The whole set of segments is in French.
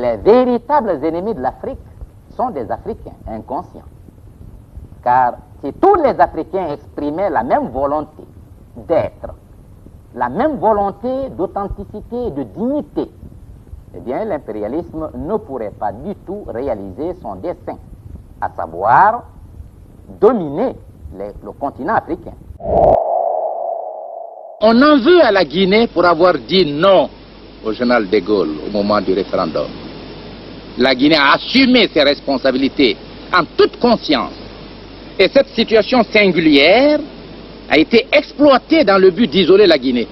les véritables ennemis de l'Afrique sont des Africains inconscients. Car si tous les Africains exprimaient la même volonté d'être, la même volonté d'authenticité et de dignité, eh bien l'impérialisme ne pourrait pas du tout réaliser son dessein, à savoir dominer le continent africain. On en veut à la Guinée pour avoir dit non au général de Gaulle au moment du référendum. La Guinée a assumé ses responsabilités en toute conscience. Et cette situation singulière a été exploitée dans le but d'isoler la Guinée.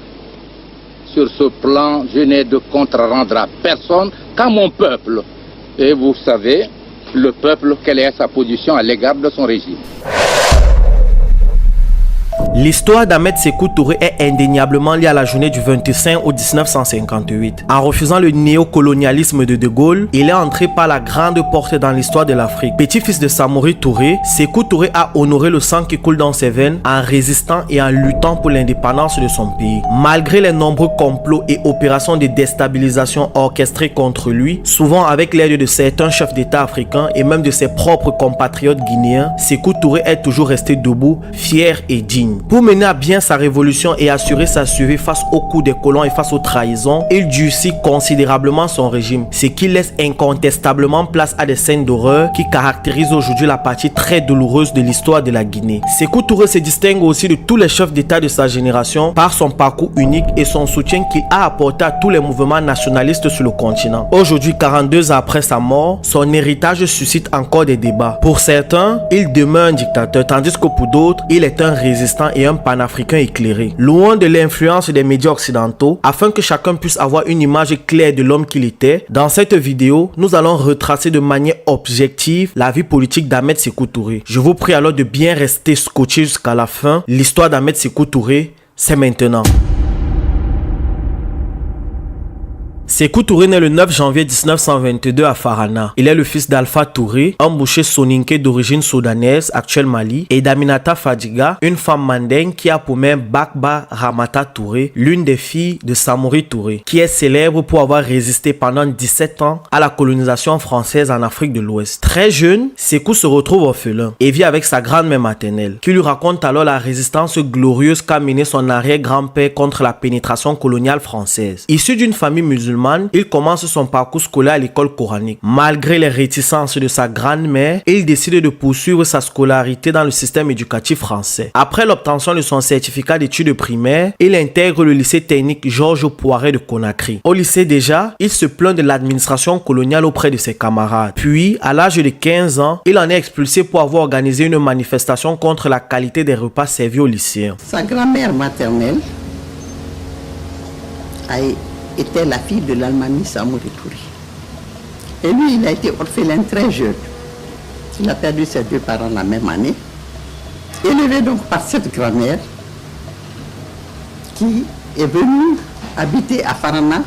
Sur ce plan, je n'ai de compte à rendre à personne qu'à mon peuple. Et vous savez, le peuple, quelle est sa position à l'égard de son régime. L'histoire d'Ahmed Sékou Touré est indéniablement liée à la journée du 25 août 1958. En refusant le néocolonialisme de Gaulle, il est entré par la grande porte dans l'histoire de l'Afrique. Petit-fils de Samori Touré, Sékou Touré a honoré le sang qui coule dans ses veines en résistant et en luttant pour l'indépendance de son pays. Malgré les nombreux complots et opérations de déstabilisation orchestrées contre lui, souvent avec l'aide de certains chefs d'État africains et même de ses propres compatriotes guinéens, Sékou Touré est toujours resté debout, fier et digne. Pour mener à bien sa révolution et assurer sa survie face aux coups des colons et face aux trahisons, il durcit considérablement son régime, ce qui laisse incontestablement place à des scènes d'horreur qui caractérisent aujourd'hui la partie très douloureuse de l'histoire de la Guinée. Sékou Touré se distingue aussi de tous les chefs d'État de sa génération par son parcours unique et son soutien qu'il a apporté à tous les mouvements nationalistes sur le continent. Aujourd'hui, 42 ans après sa mort, son héritage suscite encore des débats. Pour certains, il demeure un dictateur, tandis que pour d'autres, il est un résistant et un panafricain éclairé. Loin de l'influence des médias occidentaux, afin que chacun puisse avoir une image claire de l'homme qu'il était, dans cette vidéo, nous allons retracer de manière objective la vie politique d'Ahmed Sékou Touré. Je vous prie alors de bien rester scotché jusqu'à la fin. L'histoire d'Ahmed Sékou Touré, c'est maintenant. Sékou Touré naît le 9 janvier 1922 à Farana. Il est le fils d'Alpha Touré, un boucher soninké d'origine soudanaise, actuel Mali, et d'Aminata Fadiga, une femme mandingue qui a pour mère Bakba Ramata Touré, l'une des filles de Samori Touré, qui est célèbre pour avoir résisté pendant 17 ans à la colonisation française en Afrique de l'Ouest. Très jeune, Sékou se retrouve orphelin et vit avec sa grand-mère maternelle, qui lui raconte alors la résistance glorieuse qu'a menée son arrière-grand-père contre la pénétration coloniale française. Issu d'une famille musulmane, il commence son parcours scolaire à l'école coranique. Malgré les réticences de sa grand-mère, il décide de poursuivre sa scolarité dans le système éducatif français. Après l'obtention de son certificat d'études primaires, il intègre le lycée technique Georges Poiret de Conakry. Au lycée déjà, il se plaint de l'administration coloniale auprès de ses camarades. Puis, à l'âge de 15 ans, il en est expulsé pour avoir organisé une manifestation contre la qualité des repas servis aux lycéens. Sa grand-mère maternelle était la fille de l'Almami Samori Touré. Et lui, il a été orphelin très jeune. Il a perdu ses deux parents la même année. Élevé donc par cette grand-mère qui est venue habiter à Farana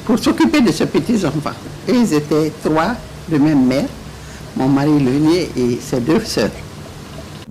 pour s'occuper de ses petits-enfants. Et ils étaient trois de même mère, mon mari l'aîné et ses deux sœurs.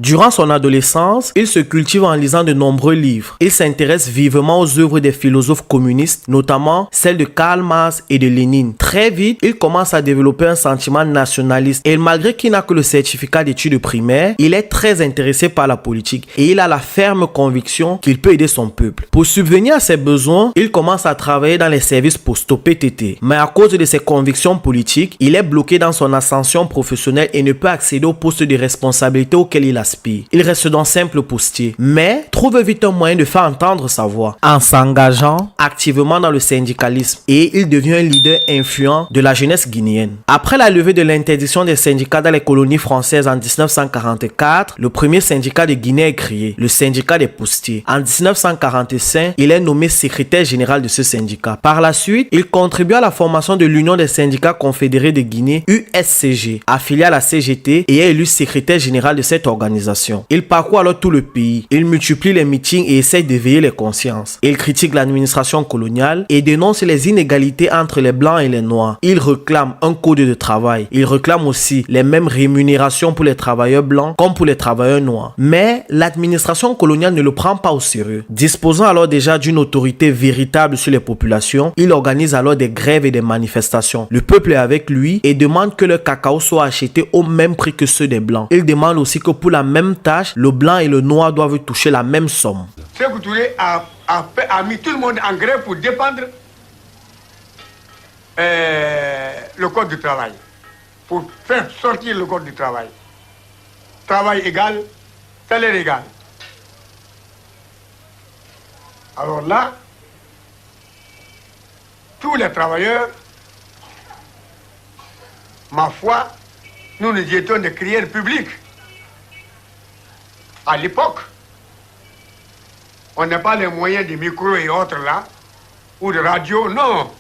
Durant son adolescence, il se cultive en lisant de nombreux livres. Il s'intéresse vivement aux œuvres des philosophes communistes, notamment celles de Karl Marx et de Lénine. Très vite, il commence à développer un sentiment nationaliste et malgré qu'il n'a que le certificat d'études primaires, il est très intéressé par la politique et il a la ferme conviction qu'il peut aider son peuple. Pour subvenir à ses besoins, il commence à travailler dans les services postaux PTT. Mais à cause de ses convictions politiques, il est bloqué dans son ascension professionnelle et ne peut accéder au poste de responsabilité auquel il aspire. Il reste donc simple postier, mais trouve vite un moyen de faire entendre sa voix en s'engageant activement dans le syndicalisme et il devient un leader influent de la jeunesse guinéenne. Après la levée de l'interdiction des syndicats dans les colonies françaises en 1944, le premier syndicat de Guinée est créé, le syndicat des postiers. En 1945, il est nommé secrétaire général de ce syndicat. Par la suite, il contribue à la formation de l'Union des syndicats confédérés de Guinée, USCG, affilié à la CGT et est élu secrétaire général de cette organisation. l'urbanisation. Il parcourt alors tout le pays. Il multiplie les meetings et essaie d'éveiller les consciences. Il critique l'administration coloniale et dénonce les inégalités entre les blancs et les noirs. Il réclame un code de travail. Il réclame aussi les mêmes rémunérations pour les travailleurs blancs comme pour les travailleurs noirs. Mais l'administration coloniale ne le prend pas au sérieux. Disposant alors déjà d'une autorité véritable sur les populations, il organise alors des grèves et des manifestations. Le peuple est avec lui et demande que le cacao soit acheté au même prix que ceux des blancs. Il demande aussi que pour la même tâche, le blanc et le noir doivent toucher la même somme. Sékou Touré a mis tout le monde en grève pour défendre le code du travail, pour faire sortir le code du travail. Travail égal, salaire égal. Alors là, tous les travailleurs, ma foi, nous nous étions des crières publiques. À l'époque, on n'a pas les moyens de micros et autres là, ou de radio, non.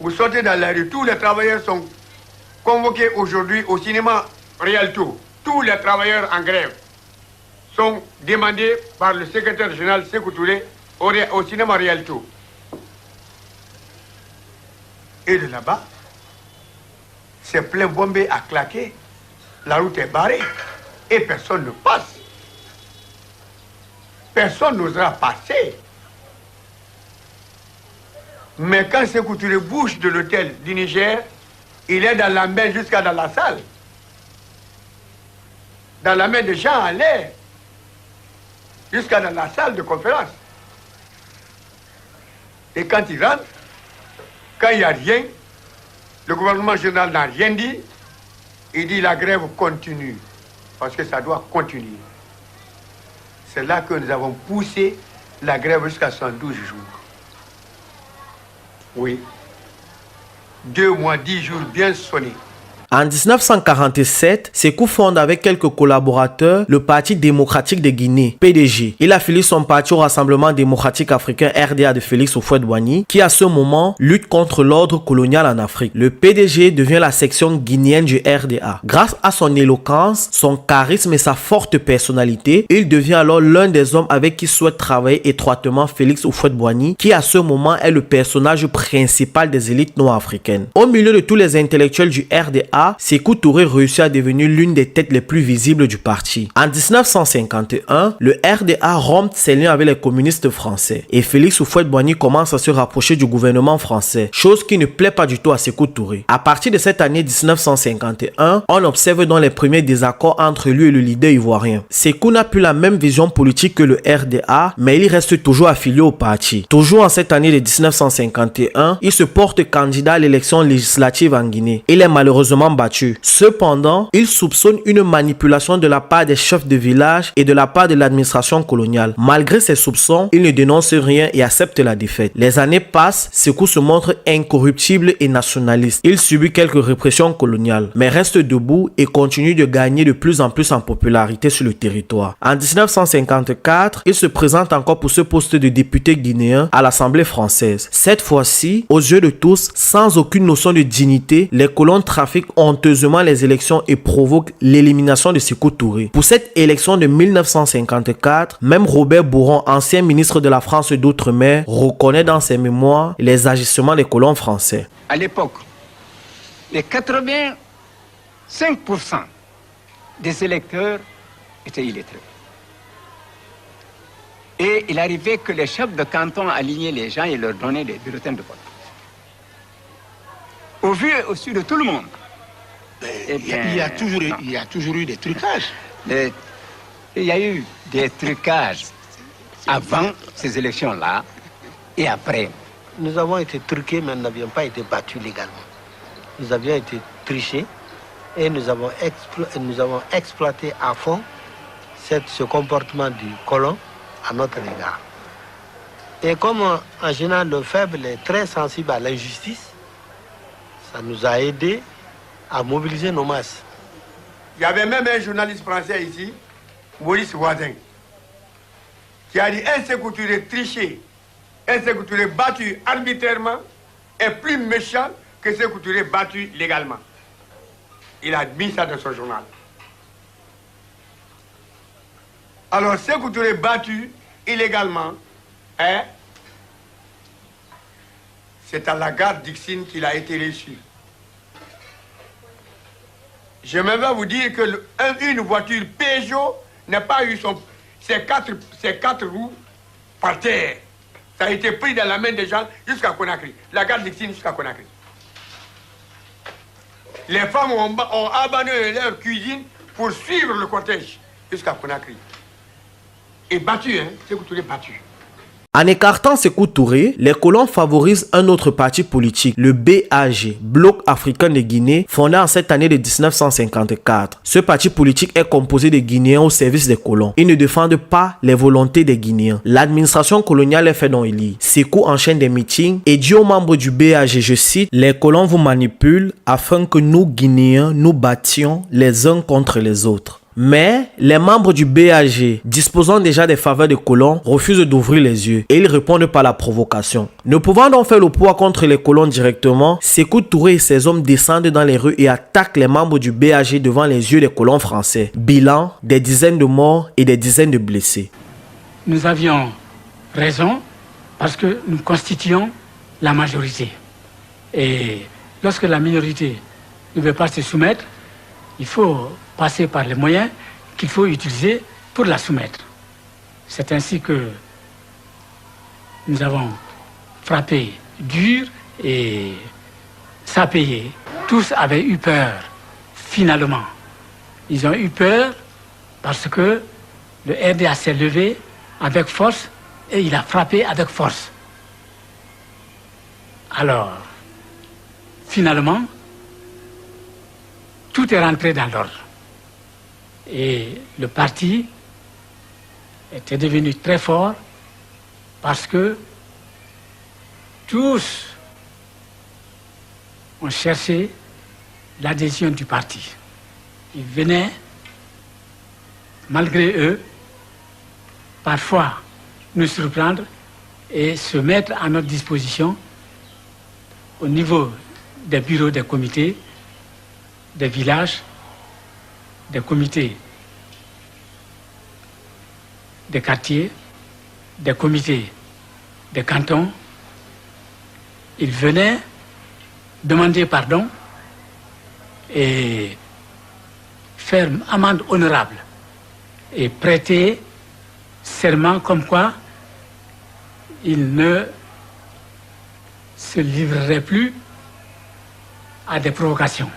Vous sortez dans la rue, tous les travailleurs sont convoqués aujourd'hui au cinéma Rialto. Tous les travailleurs en grève sont demandés par le secrétaire général Sékou Touré au cinéma Rialto. Et de là-bas, c'est plein bombé à claquer, la route est barrée et personne ne passe. Personne n'osera passer. Mais quand Sékou Touré bouge de l'hôtel du Niger, il est dans la main jusqu'à dans la salle. Dans la main de gens en l'air. Jusqu'à dans la salle de conférence. Et quand il rentre, quand il n'y a rien, le gouvernement général n'a rien dit, il dit la grève continue. Parce que ça doit continuer. C'est là que nous avons poussé la grève jusqu'à 112 jours. Oui. 2 mois, 10 jours bien sonnés. En 1947, Sékou fonde avec quelques collaborateurs le Parti démocratique de Guinée, PDG. Il affilie son parti au Rassemblement démocratique africain RDA de Félix Houphouët-Boigny, qui à ce moment lutte contre l'ordre colonial en Afrique. Le PDG devient la section guinéenne du RDA. Grâce à son éloquence, son charisme et sa forte personnalité, il devient alors l'un des hommes avec qui souhaite travailler étroitement Félix Houphouët-Boigny, qui à ce moment est le personnage principal des élites noires africaines. Au milieu de tous les intellectuels du RDA, Sékou Touré réussit à devenir l'une des têtes les plus visibles du parti. En 1951, le RDA rompt ses liens avec les communistes français et Félix Houphouët-Boigny commence à se rapprocher du gouvernement français, chose qui ne plaît pas du tout à Sékou Touré. À partir de cette année 1951, on observe donc les premiers désaccords entre lui et le leader ivoirien. Sékou n'a plus la même vision politique que le RDA, mais il reste toujours affilié au parti. Toujours en cette année de 1951, il se porte candidat à l'élection législative en Guinée. Il est malheureusement battu. Cependant, il soupçonne une manipulation de la part des chefs de village et de la part de l'administration coloniale. Malgré ses soupçons, il ne dénonce rien et accepte la défaite. Les années passent, Sékou se montre incorruptible et nationaliste. Il subit quelques répressions coloniales, mais reste debout et continue de gagner de plus en plus en popularité sur le territoire. En 1954, il se présente encore pour ce poste de député guinéen à l'Assemblée française. Cette fois-ci, aux yeux de tous, sans aucune notion de dignité, les colons trafiquent honteusement les élections et provoquent l'élimination de Sékou Touré. Pour cette élection de 1954, même Robert Bourron, ancien ministre de la France d'Outre-mer, reconnaît dans ses mémoires les agissements des colons français. À l'époque, les 85% des électeurs étaient illettrés. Et il arrivait que les chefs de canton alignaient les gens et leur donnaient des bulletins de vote. Au vu et au su de tout le monde. Eh bien, il y a toujours eu des trucages. Il y a eu des trucages avant ces élections-là et après. Nous avons été truqués, mais nous n'avions pas été battus légalement. Nous avions été trichés et nous avons exploité à fond ce comportement du colon à notre égard. Et comme en général le faible est très sensible à l'injustice, ça nous a aidés à mobiliser nos masses. Il y avait même un journaliste français ici, Maurice Voisin, qui a dit un Sékou Touré triché, un Sékou Touré battu arbitrairement est plus méchant que Sékou Touré battu légalement. Il a mis ça dans son journal. Alors, Sékou Touré battu illégalement, hein, c'est à la gare d'Ixine qu'il a été reçu. Je vais vous dire que une voiture Peugeot n'a pas eu ses quatre roues par terre. Ça a été pris dans la main des gens jusqu'à Conakry. La gare d'Ixine jusqu'à Conakry. Les femmes ont abandonné leur cuisine pour suivre le cortège jusqu'à Conakry. Et battu, hein, Sékou Touré battu. En écartant Sékou Touré, les colons favorisent un autre parti politique, le BAG, Bloc africain de Guinée, fondé en cette année de 1954. Ce parti politique est composé de Guinéens au service des colons. Ils ne défendent pas les volontés des Guinéens. L'administration coloniale est faite dans les lits. Sékou enchaîne des meetings et dit aux membres du BAG, je cite, « Les colons vous manipulent afin que nous, Guinéens, nous battions les uns contre les autres. » Mais les membres du BAG, disposant déjà des faveurs des colons, refusent d'ouvrir les yeux et ils répondent par la provocation. Ne pouvant donc faire le poids contre les colons directement, Sékou Touré et ses hommes descendent dans les rues et attaquent les membres du BAG devant les yeux des colons français. Bilan, des dizaines de morts et des dizaines de blessés. Nous avions raison parce que nous constituions la majorité. Et lorsque la minorité ne veut pas se soumettre, il faut passer par les moyens qu'il faut utiliser pour la soumettre. C'est ainsi que nous avons frappé dur et ça a payé. Tous avaient eu peur, finalement. Ils ont eu peur parce que le RDA s'est levé avec force et il a frappé avec force. Alors, finalement, tout est rentré dans l'ordre. Et le parti était devenu très fort parce que tous ont cherché l'adhésion du parti. Ils venaient, malgré eux, parfois nous surprendre et se mettre à notre disposition au niveau des bureaux des comités, des villages, des comités des quartiers, des comités des cantons. Ils venaient demander pardon et faire amende honorable et prêter serment comme quoi ils ne se livreraient plus à des provocations.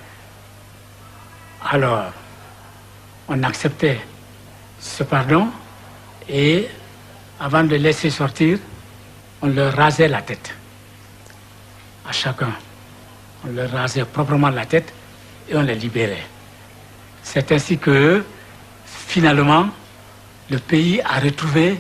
Alors, on acceptait ce pardon et avant de les laisser sortir, on leur rasait la tête. À chacun, on leur rasait proprement la tête et on les libérait. C'est ainsi que, finalement, le pays a retrouvé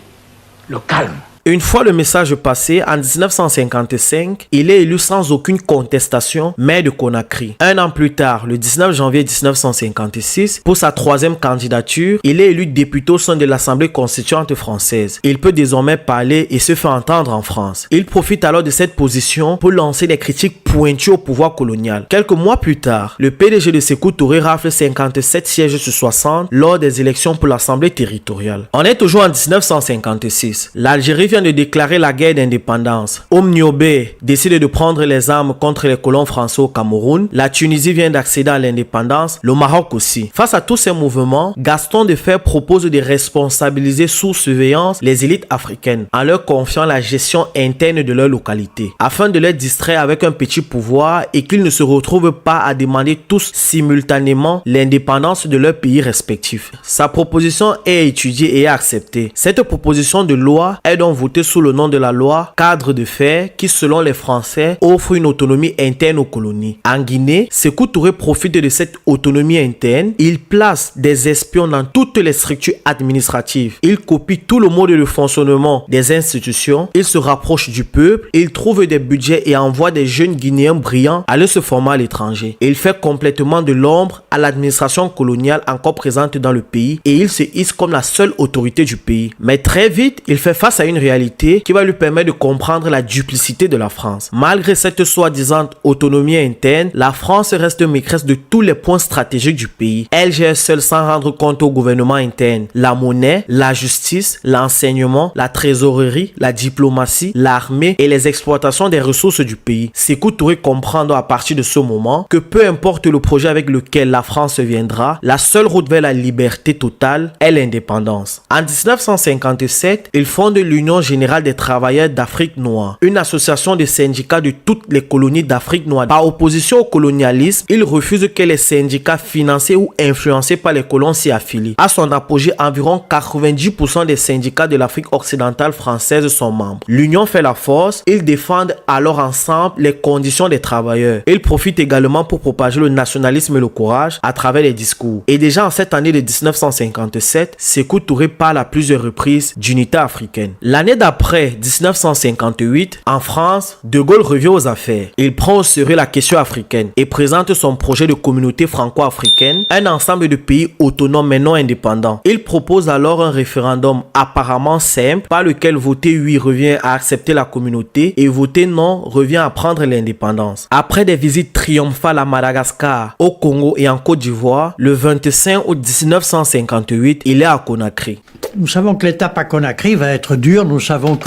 le calme. Une fois le message passé, en 1955, il est élu sans aucune contestation maire de Conakry. Un an plus tard, le 19 janvier 1956, pour sa troisième candidature, il est élu député au sein de l'Assemblée constituante française. Il peut désormais parler et se faire entendre en France. Il profite alors de cette position pour lancer des critiques pointues au pouvoir colonial. Quelques mois plus tard, le PDG de Sékou Touré rafle 57 sièges sur 60 lors des élections pour l'Assemblée territoriale. On est toujours en 1956. L'Algérie vient de déclarer la guerre d'indépendance. Omniobé décide de prendre les armes contre les colons français au Cameroun. La Tunisie vient d'accéder à l'indépendance. Le Maroc aussi. Face à tous ces mouvements, Gaston Defferre propose de responsabiliser sous surveillance les élites africaines en leur confiant la gestion interne de leur localité afin de les distraire avec un petit pouvoir et qu'ils ne se retrouvent pas à demander tous simultanément l'indépendance de leur pays respectifs. Sa proposition est étudiée et acceptée. Cette proposition de loi est donc votée sous le nom de la loi Cadre de Fer qui, selon les Français, offre une autonomie interne aux colonies. En Guinée, Sékou Touré profite de cette autonomie interne. Il place des espions dans toutes les structures administratives. Il copie tout le mode de fonctionnement des institutions. Il se rapproche du peuple. Il trouve des budgets et envoie des jeunes Guinéens brillants aller se former à l'étranger. Il fait complètement de l'ombre à l'administration coloniale encore présente dans le pays et il se hisse comme la seule autorité du pays. Mais très vite, il fait face à une réalité. réalité qui va lui permettre de comprendre la duplicité de la France. Malgré cette soi-disant autonomie interne, la France reste maîtresse de tous les points stratégiques du pays. Elle gère seule sans rendre compte au gouvernement interne la monnaie, la justice, l'enseignement, la trésorerie, la diplomatie, l'armée et les exploitations des ressources du pays. Sékou Touré comprend à partir de ce moment que peu importe le projet avec lequel la France viendra, la seule route vers la liberté totale est l'indépendance. En 1957, il fonde l'Union générale des travailleurs d'Afrique noire, une association de syndicats de toutes les colonies d'Afrique noire. Par opposition au colonialisme, il refuse que les syndicats financés ou influencés par les colons s'y affilient. À son apogée, environ 90% des syndicats de l'Afrique occidentale française sont membres. L'Union fait la force, ils défendent alors ensemble les conditions des travailleurs. Ils profitent également pour propager le nationalisme et le courage à travers les discours. Et déjà en cette année de 1957, Sékou Touré parle à plusieurs reprises d'unité africaine. L'année d'après, 1958, en France, De Gaulle revient aux affaires. Il prend au sérieux la question africaine et présente son projet de communauté franco-africaine, un ensemble de pays autonomes mais non indépendants. Il propose alors un référendum apparemment simple par lequel voter oui revient à accepter la communauté et voter non revient à prendre l'indépendance. Après des visites triomphales à Madagascar, au Congo et en Côte d'Ivoire, le 25 août 1958, il est à Conakry. Nous savons que l'étape à Conakry va être dure. Nous savons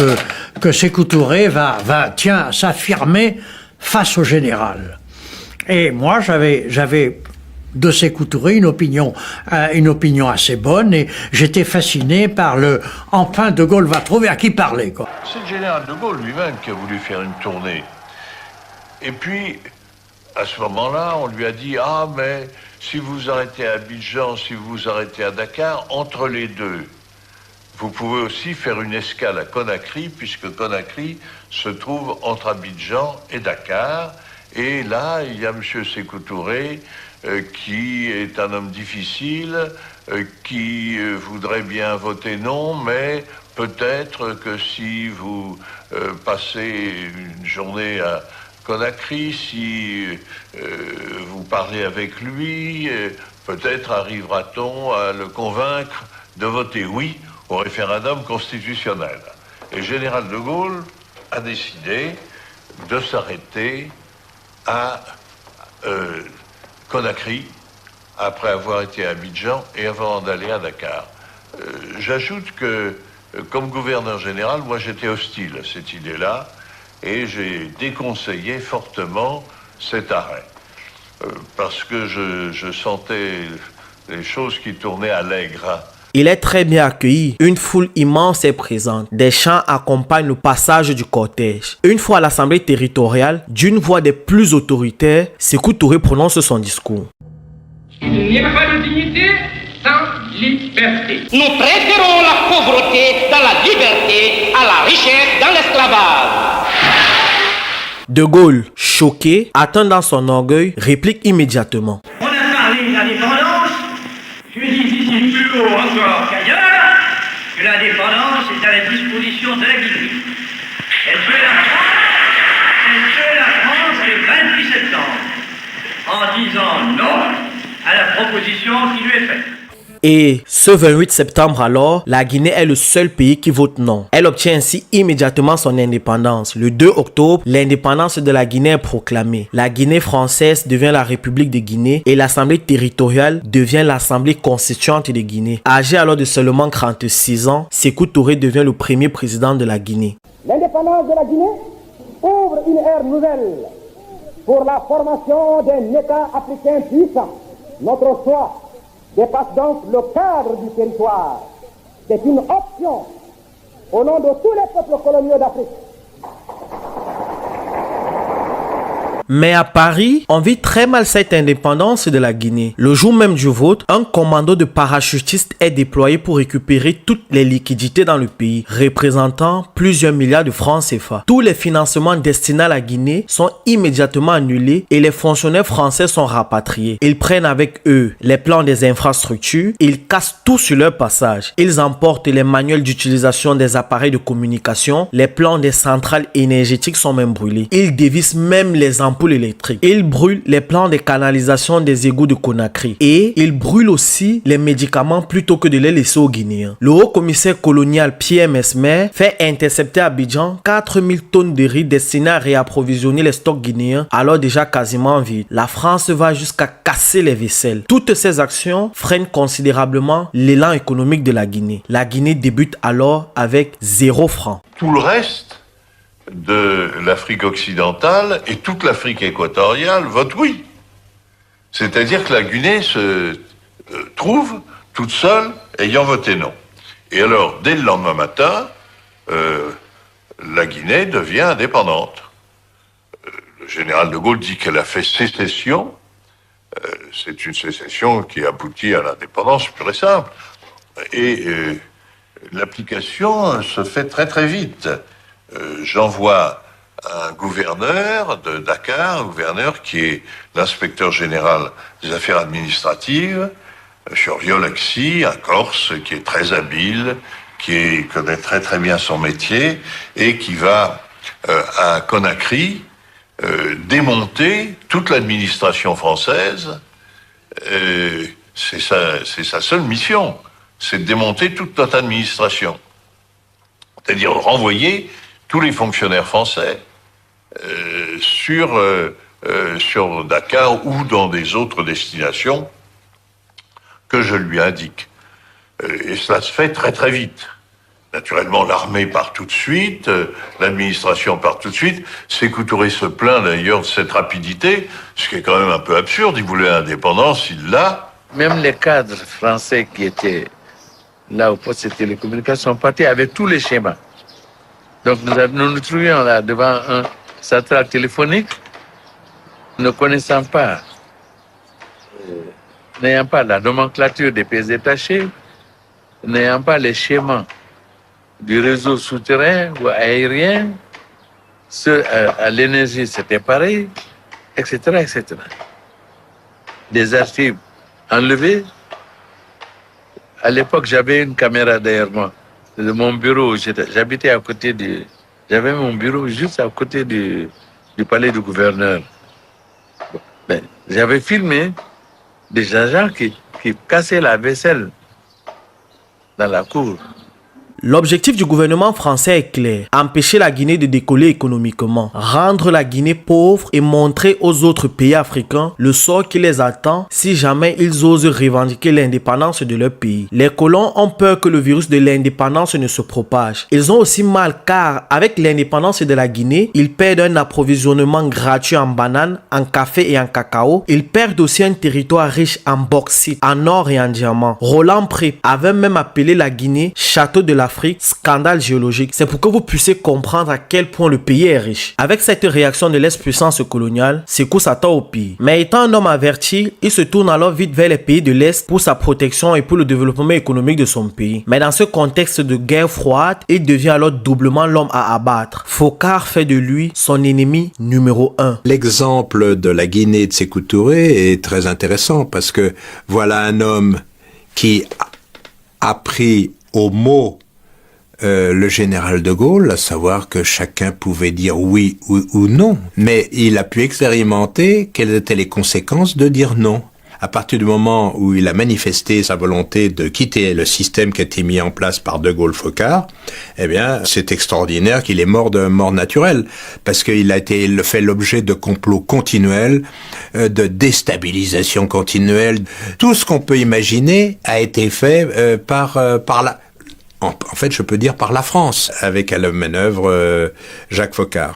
que Sékou Touré va s'affirmer face au général. Et moi, j'avais de Sékou Touré une opinion assez bonne et j'étais fasciné par le « enfin De Gaulle va trouver à qui parler ». C'est le général de Gaulle lui-même qui a voulu faire une tournée. Et puis, à ce moment-là, on lui a dit « Ah, mais si vous arrêtez à Abidjan, si vous arrêtez à Dakar, entre les deux, vous pouvez aussi faire une escale à Conakry, puisque Conakry se trouve entre Abidjan et Dakar. Et là, il y a M. Sékou Touré, qui est un homme difficile, qui voudrait bien voter non, mais peut-être que si vous passez une journée à Conakry, si vous parlez avec lui, peut-être arrivera-t-on à le convaincre de voter oui au référendum constitutionnel. Et le général de Gaulle a décidé de s'arrêter à Conakry, après avoir été à Abidjan et avant d'aller à Dakar. J'ajoute que, comme gouverneur général, moi j'étais hostile à cette idée-là et j'ai déconseillé fortement cet arrêt. Parce que je sentais les choses qui tournaient à l'aigre. Il est très bien accueilli. Une foule immense est présente. Des chants accompagnent le passage du cortège. Une fois à l'Assemblée territoriale, d'une voix des plus autoritaires, Sékou Touré prononce son discours. Il n'y a pas de dignité sans liberté. Nous préférons la pauvreté dans la liberté à la richesse dans l'esclavage. De Gaulle, choqué, atteint dans son orgueil, réplique immédiatement. On a parlé de l'indépendance. Je dis ici plus haut encore qu'ailleurs que l'indépendance est à la disposition de la Guinée. Elle fait la France le 28 septembre en disant non à la proposition qui lui est faite. Et ce 28 septembre alors, la Guinée est le seul pays qui vote non. Elle obtient ainsi immédiatement son indépendance. Le 2 octobre, l'indépendance de la Guinée est proclamée. La Guinée française devient la République de Guinée et l'Assemblée territoriale devient l'Assemblée constituante de Guinée. Âgé alors de seulement 36 ans, Sékou Touré devient le premier président de la Guinée. L'indépendance de la Guinée ouvre une ère nouvelle pour la formation d'un État africain puissant. Notre choix dépasse donc le cadre du territoire. C'est une option au nom de tous les peuples coloniaux d'Afrique. Mais à Paris, on vit très mal cette indépendance de la Guinée. Le jour même du vote, un commando de parachutistes est déployé pour récupérer toutes les liquidités dans le pays, représentant plusieurs milliards de francs CFA. Tous les financements destinés à la Guinée sont immédiatement annulés et les fonctionnaires français sont rapatriés. Ils prennent avec eux les plans des infrastructures, ils cassent tout sur leur passage. Ils emportent les manuels d'utilisation des appareils de communication, les plans des centrales énergétiques sont même brûlés. Ils dévissent même les emplois ampoules électriques. Il brûle les plans de canalisation des égouts de Conakry. Et il brûle aussi les médicaments plutôt que de les laisser aux Guinéens. Le haut commissaire colonial Pierre Mesmer fait intercepter à Abidjan 4000 tonnes de riz destinées à réapprovisionner les stocks guinéens, alors déjà quasiment vides. La France va jusqu'à casser les vaisselles. Toutes ces actions freinent considérablement l'élan économique de la Guinée. La Guinée débute alors avec 0 franc. Tout le reste de l'Afrique occidentale et toute l'Afrique équatoriale vote oui. C'est-à-dire que la Guinée se trouve toute seule ayant voté non. Et alors, dès le lendemain matin, la Guinée devient indépendante. Le général de Gaulle dit qu'elle a fait sécession. C'est une sécession qui aboutit à l'indépendance pure et simple. Et l'application se fait très très vite. J'envoie un gouverneur de Dakar, un gouverneur qui est l'inspecteur général des affaires administratives, Chorviolaxi, un Corse qui est très habile, qui connaît très très bien son métier et qui va à Conakry démonter toute l'administration française. C'est sa seule mission, c'est de démonter toute notre administration. C'est-à-dire renvoyer tous les fonctionnaires français sur Dakar ou dans des autres destinations que je lui indique. Et cela se fait très très vite. Naturellement, l'armée part tout de suite, l'administration part tout de suite. Sékou Touré se plaint d'ailleurs de cette rapidité, ce qui est quand même un peu absurde. Il voulait l'indépendance, il l'a. Même les cadres français qui étaient là au poste de télécommunication sont partis avec tous les schémas. Donc nous nous trouvions là devant un central téléphonique, ne connaissant pas, n'ayant pas la nomenclature des pièces détachées, n'ayant pas les schémas du réseau souterrain ou aérien, à l'énergie c'était pareil, etc., etc. Des archives enlevées. À l'époque, j'avais une caméra derrière moi. De mon bureau, j'habitais à côté j'avais mon bureau juste à côté du palais du gouverneur. Ben, j'avais filmé des agents qui cassaient la vaisselle dans la cour. L'objectif du gouvernement français est clair, empêcher la Guinée de décoller économiquement, rendre la Guinée pauvre et montrer aux autres pays africains le sort qui les attend si jamais ils osent revendiquer l'indépendance de leur pays. Les colons ont peur que le virus de l'indépendance ne se propage. Ils ont aussi mal car avec l'indépendance de la Guinée, ils perdent un approvisionnement gratuit en bananes, en café et en cacao. Ils perdent aussi un territoire riche en bauxite, en or et en diamants. Roland Pré avait même appelé la Guinée château de l'Afrique, scandale géologique. C'est pour que vous puissiez comprendre à quel point le pays est riche. Avec cette réaction de l'ex-puissance coloniale, Sékou s'attend au pire. Mais étant un homme averti, il se tourne alors vite vers les pays de l'Est pour sa protection et pour le développement économique de son pays. Mais dans ce contexte de guerre froide, il devient alors doublement l'homme à abattre. Foccart fait de lui son ennemi numéro 1. L'exemple de la Guinée de Sékou Touré est très intéressant parce que voilà un homme qui a pris au mot le général de Gaulle, à savoir que chacun pouvait dire oui ou non, mais il a pu expérimenter quelles étaient les conséquences de dire non. À partir du moment où il a manifesté sa volonté de quitter le système qui a été mis en place par de Gaulle-Foccart, eh bien, c'est extraordinaire qu'il est mort de mort naturelle, parce qu'il a fait l'objet de complots continuels, de déstabilisation continuelle. Tout ce qu'on peut imaginer a été fait par en fait, je peux dire par la France, avec à la manœuvre Jacques Foccart.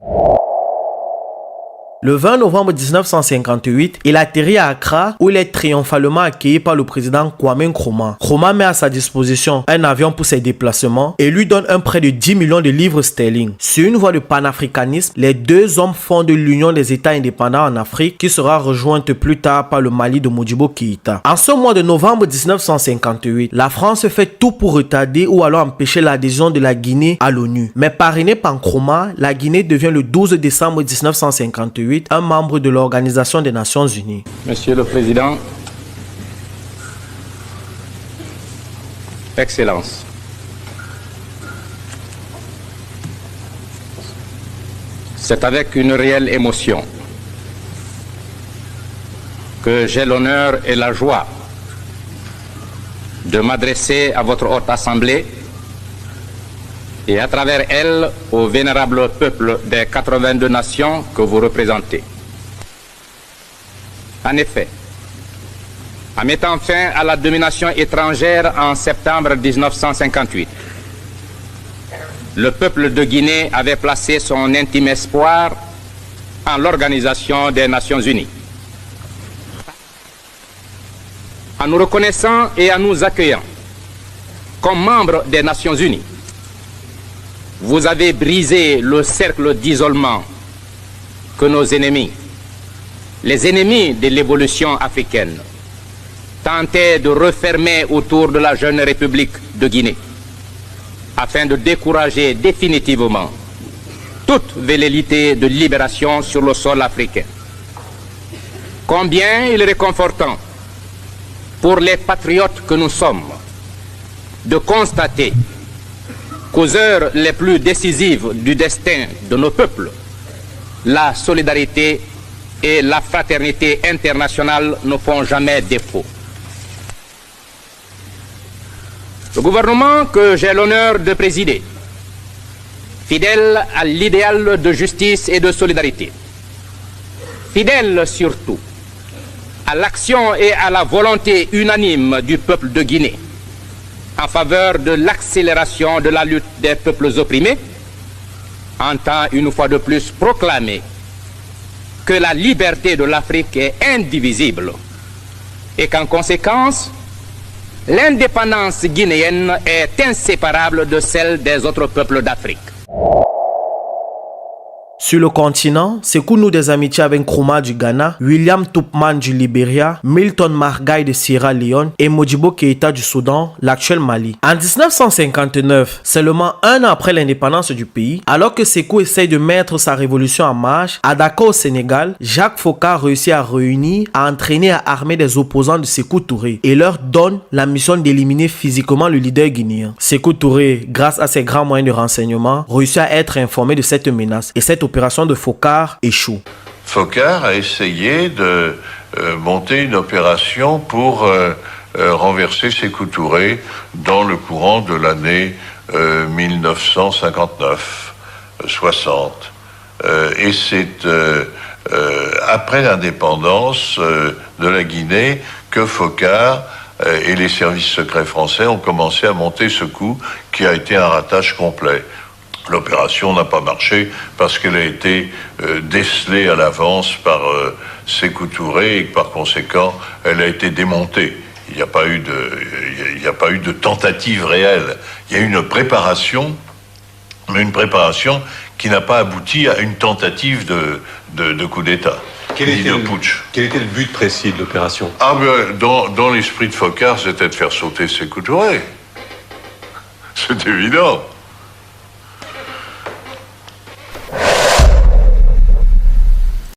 Le 20 novembre 1958, il atterrit à Accra où il est triomphalement accueilli par le président Kwame Nkrumah. Nkrumah met à sa disposition un avion pour ses déplacements et lui donne un prêt de 10 millions de livres sterling. Sur une voie de panafricanisme, les deux hommes fondent l'Union des États indépendants en Afrique qui sera rejointe plus tard par le Mali de Modibo Keïta. En ce mois de novembre 1958, la France fait tout pour retarder ou alors empêcher l'adhésion de la Guinée à l'ONU. Mais parrainée par Nkrumah, la Guinée devient le 12 décembre 1958 un membre de l'Organisation des Nations Unies. Monsieur le Président, Excellences, c'est avec une réelle émotion que j'ai l'honneur et la joie de m'adresser à votre haute assemblée et à travers elle au vénérable peuple des 82 nations que vous représentez. En effet, en mettant fin à la domination étrangère en septembre 1958, le peuple de Guinée avait placé son intime espoir en l'Organisation des Nations Unies. En nous reconnaissant et en nous accueillant comme membres des Nations Unies, vous avez brisé le cercle d'isolement que nos ennemis, les ennemis de l'évolution africaine, tentaient de refermer autour de la jeune République de Guinée, afin de décourager définitivement toute velléité de libération sur le sol africain. Combien il est réconfortant pour les patriotes que nous sommes de constater qu'aux heures les plus décisives du destin de nos peuples, la solidarité et la fraternité internationale ne font jamais défaut. Le gouvernement que j'ai l'honneur de présider, fidèle à l'idéal de justice et de solidarité, fidèle surtout à l'action et à la volonté unanime du peuple de Guinée en faveur de l'accélération de la lutte des peuples opprimés, entend une fois de plus proclamer que la liberté de l'Afrique est indivisible et qu'en conséquence, l'indépendance guinéenne est inséparable de celle des autres peuples d'Afrique. Sur le continent, Sékou noue des amitiés avec Nkrumah du Ghana, William Tubman du Libéria, Milton Margai de Sierra Leone et Modibo Keïta du Soudan, l'actuel Mali. En 1959, seulement un an après l'indépendance du pays, alors que Sékou essaye de mettre sa révolution en marche, à Dakar au Sénégal, Jacques Foccart réussit à réunir, à entraîner et à armer des opposants de Sékou Touré et leur donne la mission d'éliminer physiquement le leader guinéen. Sékou Touré, grâce à ses grands moyens de renseignement, réussit à être informé de cette menace et cette opération de Foccart échoue. Foccart a essayé de monter une opération pour renverser Sékou Touré dans le courant de l'année 1959-60. Et c'est après l'indépendance de la Guinée que Foccart et les services secrets français ont commencé à monter ce coup qui a été un ratage complet. L'opération n'a pas marché parce qu'elle a été décelée à l'avance par Sékou Touré et que par conséquent, elle a été démontée. Il n'y a pas eu de tentative réelle. Il y a eu une préparation, mais une préparation qui n'a pas abouti à une tentative de coup d'État. Quel était le but précis de l'opération? Dans l'esprit de Foccart, c'était de faire sauter Sékou Touré. C'est évident.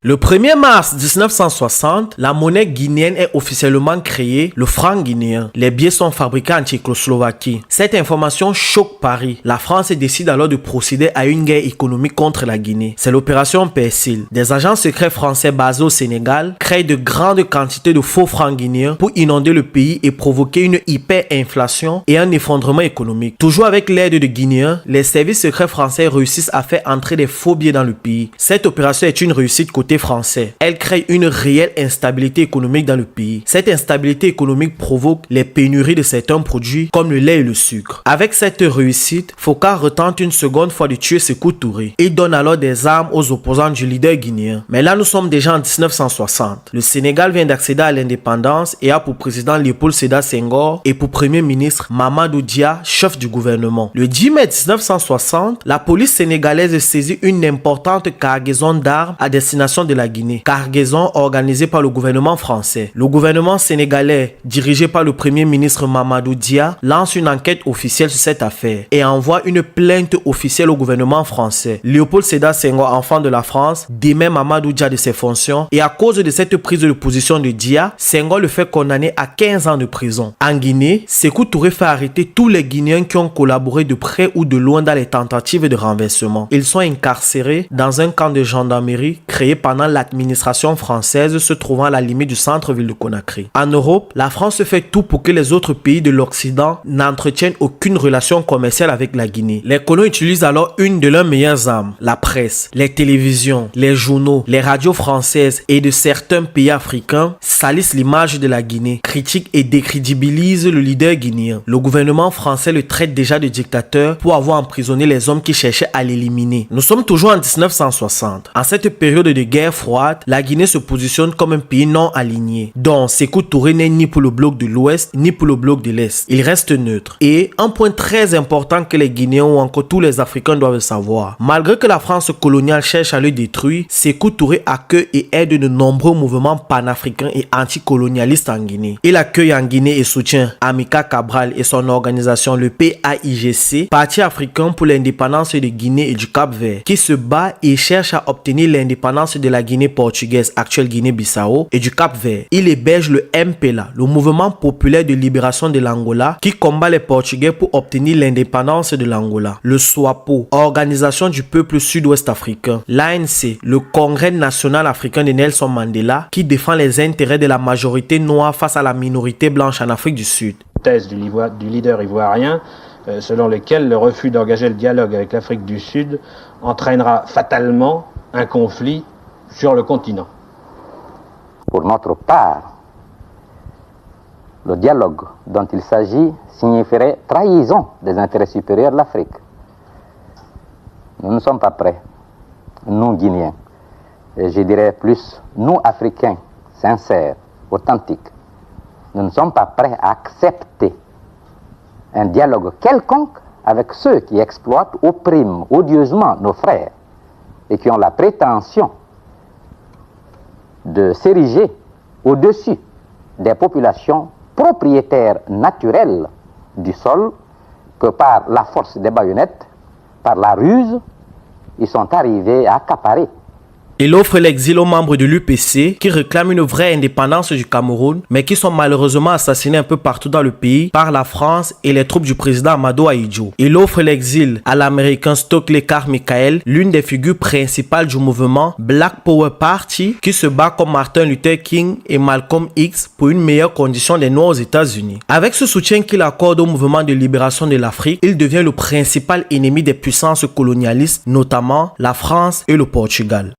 Le 1er mars 1960, la monnaie guinéenne est officiellement créée, le franc guinéen. Les billets sont fabriqués en Tchécoslovaquie. Cette information choque Paris. La France décide alors de procéder à une guerre économique contre la Guinée. C'est l'opération Persil. Des agents secrets français basés au Sénégal créent de grandes quantités de faux francs guinéens pour inonder le pays et provoquer une hyperinflation et un effondrement économique. Toujours avec l'aide de Guinéens, les services secrets français réussissent à faire entrer des faux billets dans le pays. Cette opération est une réussite côté français. Elle crée une réelle instabilité économique dans le pays. Cette instabilité économique provoque les pénuries de certains produits comme le lait et le sucre. Avec cette réussite, Foccart retente une seconde fois de tuer Sékou Touré. Il donne alors des armes aux opposants du leader guinéen. Mais là, nous sommes déjà en 1960. Le Sénégal vient d'accéder à l'indépendance et a pour président Léopold Sédar Senghor et pour premier ministre Mamadou Dia, chef du gouvernement. Le 10 mai 1960, la police sénégalaise saisit une importante cargaison d'armes à destination de la Guinée, cargaison organisée par le gouvernement français. Le gouvernement sénégalais, dirigé par le premier ministre Mamadou Dia, lance une enquête officielle sur cette affaire et envoie une plainte officielle au gouvernement français. Léopold Sédar Senghor, enfant de la France, démet Mamadou Dia de ses fonctions et à cause de cette prise de position de Dia, Senghor le fait condamner à 15 ans de prison. En Guinée, Sékou Touré fait arrêter tous les Guinéens qui ont collaboré de près ou de loin dans les tentatives de renversement. Ils sont incarcérés dans un camp de gendarmerie créé par pendant l'administration française se trouvant à la limite du centre-ville de Conakry. En Europe, la France fait tout pour que les autres pays de l'Occident n'entretiennent aucune relation commerciale avec la Guinée. Les colons utilisent alors une de leurs meilleures armes, la presse. Les télévisions, les journaux, les radios françaises et de certains pays africains salissent l'image de la Guinée, critiquent et décrédibilisent le leader guinéen. Le gouvernement français le traite déjà de dictateur pour avoir emprisonné les hommes qui cherchaient à l'éliminer. Nous sommes toujours en 1960. En cette période de guerre froide, la Guinée se positionne comme un pays non aligné, dont Sékou Touré n'est ni pour le bloc de l'Ouest ni pour le bloc de l'Est. Il reste neutre. Et un point très important que les Guinéens ou encore tous les Africains doivent savoir, malgré que la France coloniale cherche à le détruire, Sékou Touré accueille et aide de nombreux mouvements panafricains et anticolonialistes en Guinée. Il accueille en Guinée et soutient Amilcar Cabral et son organisation le PAIGC, Parti africain pour l'indépendance de Guinée et du Cap-Vert, qui se bat et cherche à obtenir l'indépendance de la Guinée portugaise, actuelle Guinée-Bissau, et du Cap-Vert. Il héberge le MPLA, le mouvement populaire de libération de l'Angola, qui combat les Portugais pour obtenir l'indépendance de l'Angola. Le SWAPO, organisation du peuple sud-ouest africain. L'ANC, le Congrès national africain de Nelson Mandela, qui défend les intérêts de la majorité noire face à la minorité blanche en Afrique du Sud. Thèse du leader ivoirien, selon lequel le refus d'engager le dialogue avec l'Afrique du Sud entraînera fatalement un conflit sur le continent. Pour notre part, le dialogue dont il s'agit signifierait trahison des intérêts supérieurs de l'Afrique. Nous ne sommes pas prêts, nous Guinéens, et je dirais plus, nous Africains, sincères, authentiques, nous ne sommes pas prêts à accepter un dialogue quelconque avec ceux qui exploitent, oppriment odieusement nos frères et qui ont la prétention de s'ériger au-dessus des populations propriétaires naturelles du sol que par la force des baïonnettes, par la ruse, ils sont arrivés à accaparer. Il offre l'exil aux membres de l'UPC qui réclament une vraie indépendance du Cameroun, mais qui sont malheureusement assassinés un peu partout dans le pays par la France et les troupes du président Amadou Ahidjo. Il offre l'exil à l'américain Stokely Carmichael, l'une des figures principales du mouvement Black Power Party, qui se bat comme Martin Luther King et Malcolm X pour une meilleure condition des Noirs aux États-Unis. Avec ce soutien qu'il accorde au mouvement de libération de l'Afrique, il devient le principal ennemi des puissances colonialistes, notamment la France et le Portugal.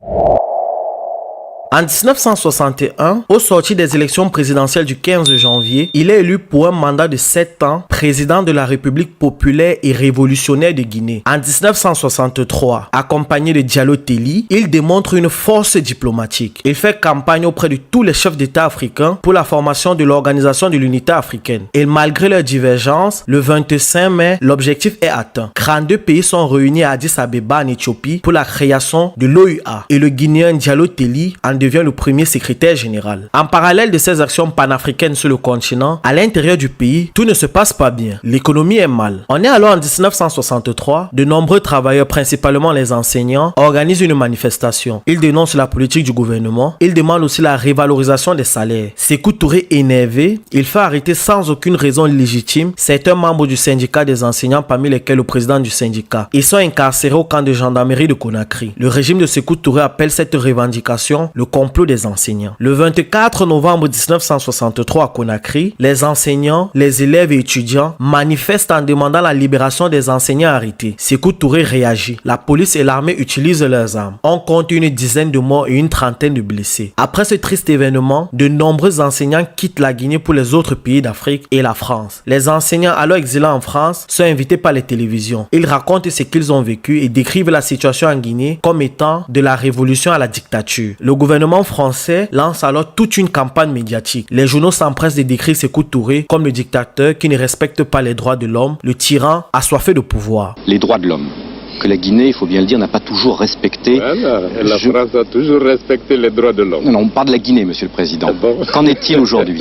En 1961, au sortir des élections présidentielles du 15 janvier, il est élu pour un mandat de 7 ans président de la République populaire et révolutionnaire de Guinée. En 1963, accompagné de Diallo Telli, il démontre une force diplomatique. Il fait campagne auprès de tous les chefs d'État africains pour la formation de l'Organisation de l'Unité africaine. Et malgré leurs divergences, le 25 mai, l'objectif est atteint. 32 pays sont réunis à Addis Abeba en Éthiopie pour la création de l'OUA et le Guinéen Diallo Telli en devient le premier secrétaire général. En parallèle de ces actions panafricaines sur le continent, à l'intérieur du pays, tout ne se passe pas bien. L'économie est mal. On est alors en 1963, de nombreux travailleurs, principalement les enseignants, organisent une manifestation. Ils dénoncent la politique du gouvernement. Ils demandent aussi la révalorisation des salaires. Sékou Touré énervé, il fait arrêter sans aucune raison légitime certains membres du syndicat des enseignants, parmi lesquels le président du syndicat. Ils sont incarcérés au camp de gendarmerie de Conakry. Le régime de Sékou Touré appelle cette revendication le complot des enseignants. Le 24 novembre 1963 à Conakry, les enseignants, les élèves et étudiants manifestent en demandant la libération des enseignants arrêtés. Sékou Touré réagit. La police et l'armée utilisent leurs armes. On compte une dizaine de morts et une trentaine de blessés. Après ce triste événement, de nombreux enseignants quittent la Guinée pour les autres pays d'Afrique et la France. Les enseignants alors exilés en France sont invités par les télévisions. Ils racontent ce qu'ils ont vécu et décrivent la situation en Guinée comme étant de la révolution à la dictature. Le gouvernement français lance alors toute une campagne médiatique. Les journaux s'empressent de décrire Sékou Touré comme le dictateur qui ne respecte pas les droits de l'homme, le tyran assoiffé de pouvoir. Les droits de l'homme, que la Guinée, il faut bien le dire, n'a pas toujours respecté. Voilà, la France a toujours respecté les droits de l'homme. Non, on parle de la Guinée, Monsieur le Président. Qu'en est-il aujourd'hui?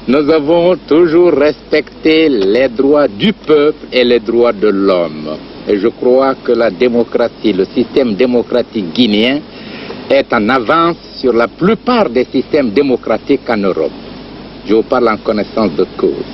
Nous avons toujours respecté les droits du peuple et les droits de l'homme. Et je crois que la démocratie, le système démocratique guinéen est en avance sur la plupart des systèmes démocratiques en Europe. Je vous parle en connaissance de cause.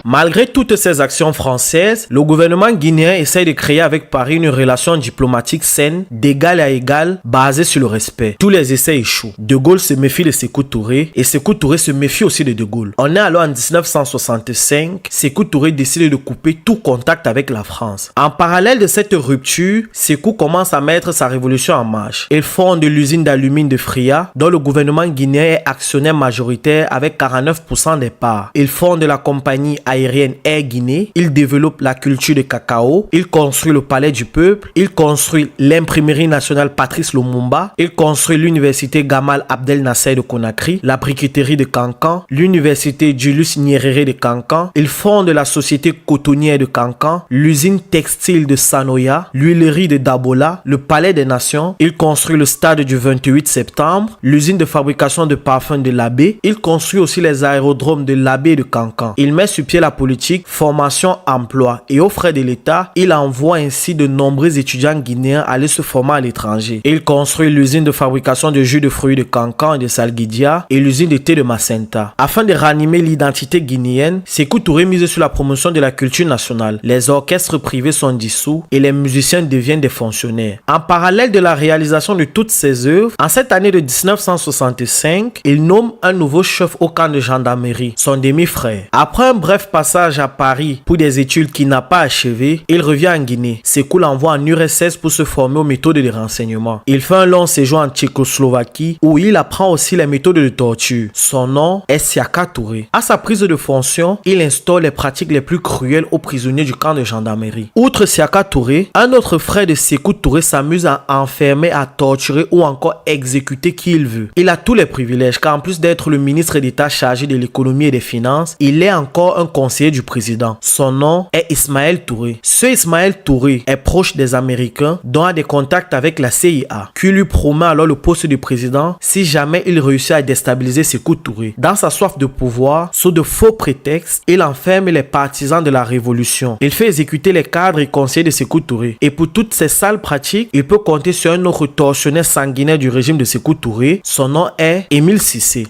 Malgré toutes ces actions françaises, le gouvernement guinéen essaye de créer avec Paris une relation diplomatique saine, d'égal à égal, basée sur le respect. Tous les essais échouent. De Gaulle se méfie de Sékou Touré et Sékou Touré se méfie aussi de Gaulle. On est alors en 1965, Sékou Touré décide de couper tout contact avec la France. En parallèle de cette rupture, Sékou commence à mettre sa révolution en marche. Il fonde l'usine d'alumine de Fria, dont le gouvernement guinéen est actionnaire majoritaire avec 49% des parts. Il fonde la compagnie aérienne Air Guinée. Il développe la culture de cacao. Il construit le palais du peuple. Il construit l'imprimerie nationale Patrice Lumumba. Il construit l'université Gamal Abdel Nasser de Conakry, la briqueterie de Cancan, l'université Julius Nyerere de Cancan. Il fonde la société cotonnière de Cancan, l'usine textile de Sanoya, l'huilerie de Dabola, le palais des nations. Il construit le stade du 28 septembre, l'usine de fabrication de parfums de l'Abbé. Il construit aussi les aérodromes de l'Abbé et de Cancan. Il met sur pied la politique formation, emploi et aux frais de l'État, il envoie ainsi de nombreux étudiants guinéens aller se former à l'étranger. Il construit l'usine de fabrication de jus de fruits de Cancan et de Salguidia et l'usine de thé de Macenta. Afin de ranimer l'identité guinéenne, Sékou Touré mise sur la promotion de la culture nationale. Les orchestres privés sont dissous et les musiciens deviennent des fonctionnaires. En parallèle de la réalisation de toutes ces œuvres, en cette année de 1965, il nomme un nouveau chef au camp de gendarmerie, son demi-frère. Après un bref passage à Paris pour des études qu'il n'a pas achevées, il revient en Guinée. Sékou l'envoie en URSS pour se former aux méthodes de renseignement. Il fait un long séjour en Tchécoslovaquie où il apprend aussi les méthodes de torture. Son nom est Siaka Touré. À sa prise de fonction, il instaure les pratiques les plus cruelles aux prisonniers du camp de gendarmerie. Outre Siaka Touré, un autre frère de Sékou Touré s'amuse à enfermer, à torturer ou encore exécuter qui il veut. Il a tous les privilèges car en plus d'être le ministre d'État chargé de l'économie et des finances, il est encore un conseiller du président. Son nom est Ismaël Touré. Ce Ismaël Touré est proche des Américains dont a des contacts avec la CIA, qui lui promet alors le poste de président si jamais il réussit à déstabiliser Sékou Touré. Dans sa soif de pouvoir, sous de faux prétextes, il enferme les partisans de la révolution. Il fait exécuter les cadres et conseillers de Sékou Touré. Et pour toutes ces sales pratiques, il peut compter sur un autre tortionnaire sanguinaire du régime de Sékou Touré. Son nom est Émile Cissé.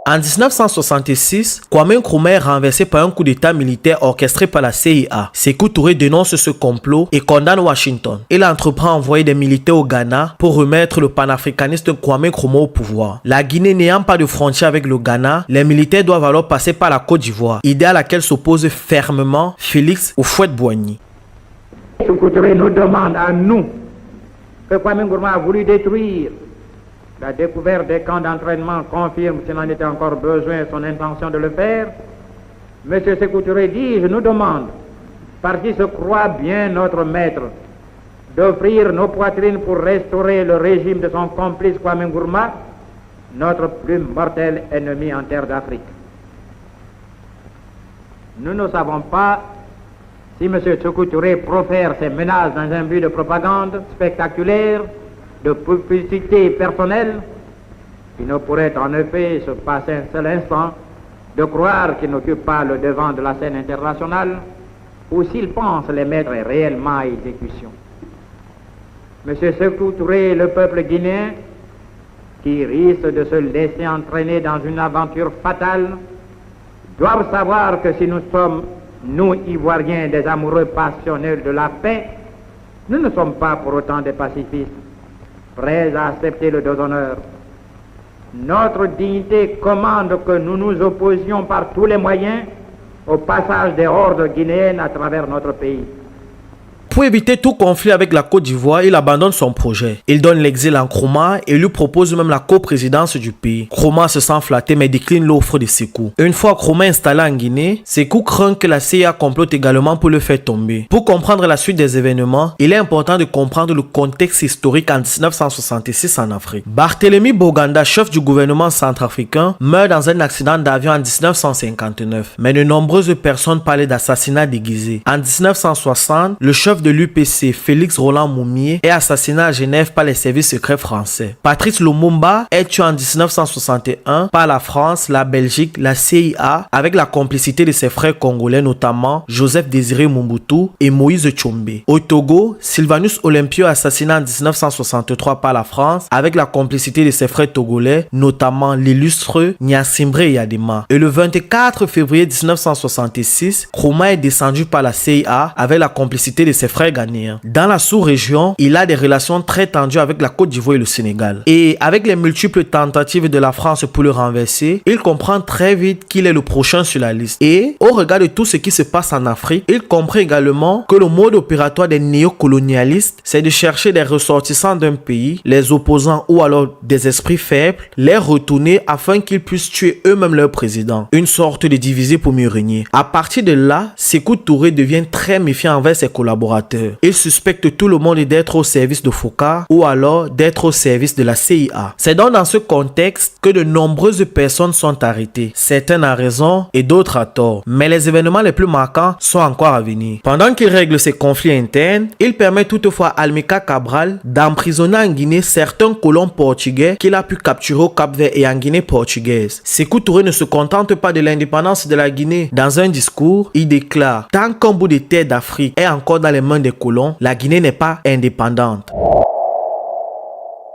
En 1966, Kwame Nkrumah est renversé par un coup d'état militaire orchestré par la CIA. Sékou Touré dénonce ce complot et condamne Washington. Il entreprend à envoyer des militaires au Ghana pour remettre le panafricaniste Kwame Nkrumah au pouvoir. La Guinée n'ayant pas de frontière avec le Ghana, les militaires doivent alors passer par la Côte d'Ivoire, idée à laquelle s'oppose fermement Félix Houphouët-Boigny. Sékou Touré nous demande à nous que Kwame Nkrumah a voulu détruire. La découverte des camps d'entraînement confirme, s'il en était encore besoin, son intention de le faire. Monsieur Sékou Touré dit, je nous demande, par qui se croit bien notre maître, d'offrir nos poitrines pour restaurer le régime de son complice Kwame Nkrumah, notre plus mortel ennemi en terre d'Afrique. Nous ne savons pas si M. Sékou Touré profère ces menaces dans un but de propagande spectaculaire, de publicité personnelle, il ne pourrait en effet se passer un seul instant de croire qu'il n'occupe pas le devant de la scène internationale ou s'il pense les mettre réellement à exécution. M. Sékou Touré et le peuple guinéen, qui risque de se laisser entraîner dans une aventure fatale, doivent savoir que si nous sommes, nous Ivoiriens, des amoureux passionnels de la paix, nous ne sommes pas pour autant des pacifistes, prêts à accepter le déshonneur. Notre dignité commande que nous nous opposions par tous les moyens au passage des hordes guinéennes à travers notre pays. Pour éviter tout conflit avec la Côte d'Ivoire, il abandonne son projet. Il donne l'exil à Nkrumah et lui propose même la coprésidence du pays. Nkrumah se sent flatté mais décline l'offre de Sékou. Une fois Nkrumah installé en Guinée, Sékou craint que la CIA complote également pour le faire tomber. Pour comprendre la suite des événements, il est important de comprendre le contexte historique en 1966 en Afrique. Barthélemy Boganda, chef du gouvernement centrafricain, meurt dans un accident d'avion en 1959. Mais de nombreuses personnes parlaient d'assassinat déguisé. En 1960, le chef chef de l'UPC, Félix Roland Moumié, est assassiné à Genève par les services secrets français. Patrice Lumumba est tué en 1961 par la France, la Belgique, la CIA, avec la complicité de ses frères congolais, notamment Joseph Désiré Mobutu et Moïse Tshombe. Au Togo, Sylvanus Olympio est assassiné en 1963 par la France, avec la complicité de ses frères togolais, notamment l'illustre Gnassingbé Eyadema. Et le 24 février 1966, Nkrumah est descendu par la CIA avec la complicité de ses frères ghanéens. Dans la sous-région, il a des relations très tendues avec la Côte d'Ivoire et le Sénégal. Et avec les multiples tentatives de la France pour le renverser, il comprend très vite qu'il est le prochain sur la liste. Et au regard de tout ce qui se passe en Afrique, il comprend également que le mode opératoire des néocolonialistes, c'est de chercher des ressortissants d'un pays, les opposants ou alors des esprits faibles, les retourner afin qu'ils puissent tuer eux-mêmes leur président. Une sorte de diviser pour mieux régner. À partir de là, Sékou Touré devient très méfiant envers ses collaborateurs. Il suspecte tout le monde d'être au service de Foka ou alors d'être au service de la CIA. C'est donc dans ce contexte que de nombreuses personnes sont arrêtées. Certaines à raison et d'autres à tort. Mais les événements les plus marquants sont encore à venir. Pendant qu'il règle ses conflits internes, il permet toutefois à Almika Cabral d'emprisonner en Guinée certains colons portugais qu'il a pu capturer au Cap-Vert et en Guinée portugaise. Sékou Touré ne se contente pas de l'indépendance de la Guinée. Dans un discours, il déclare « Tant qu'un bout de terre d'Afrique est encore dans les mains des colons, la Guinée n'est pas indépendante. »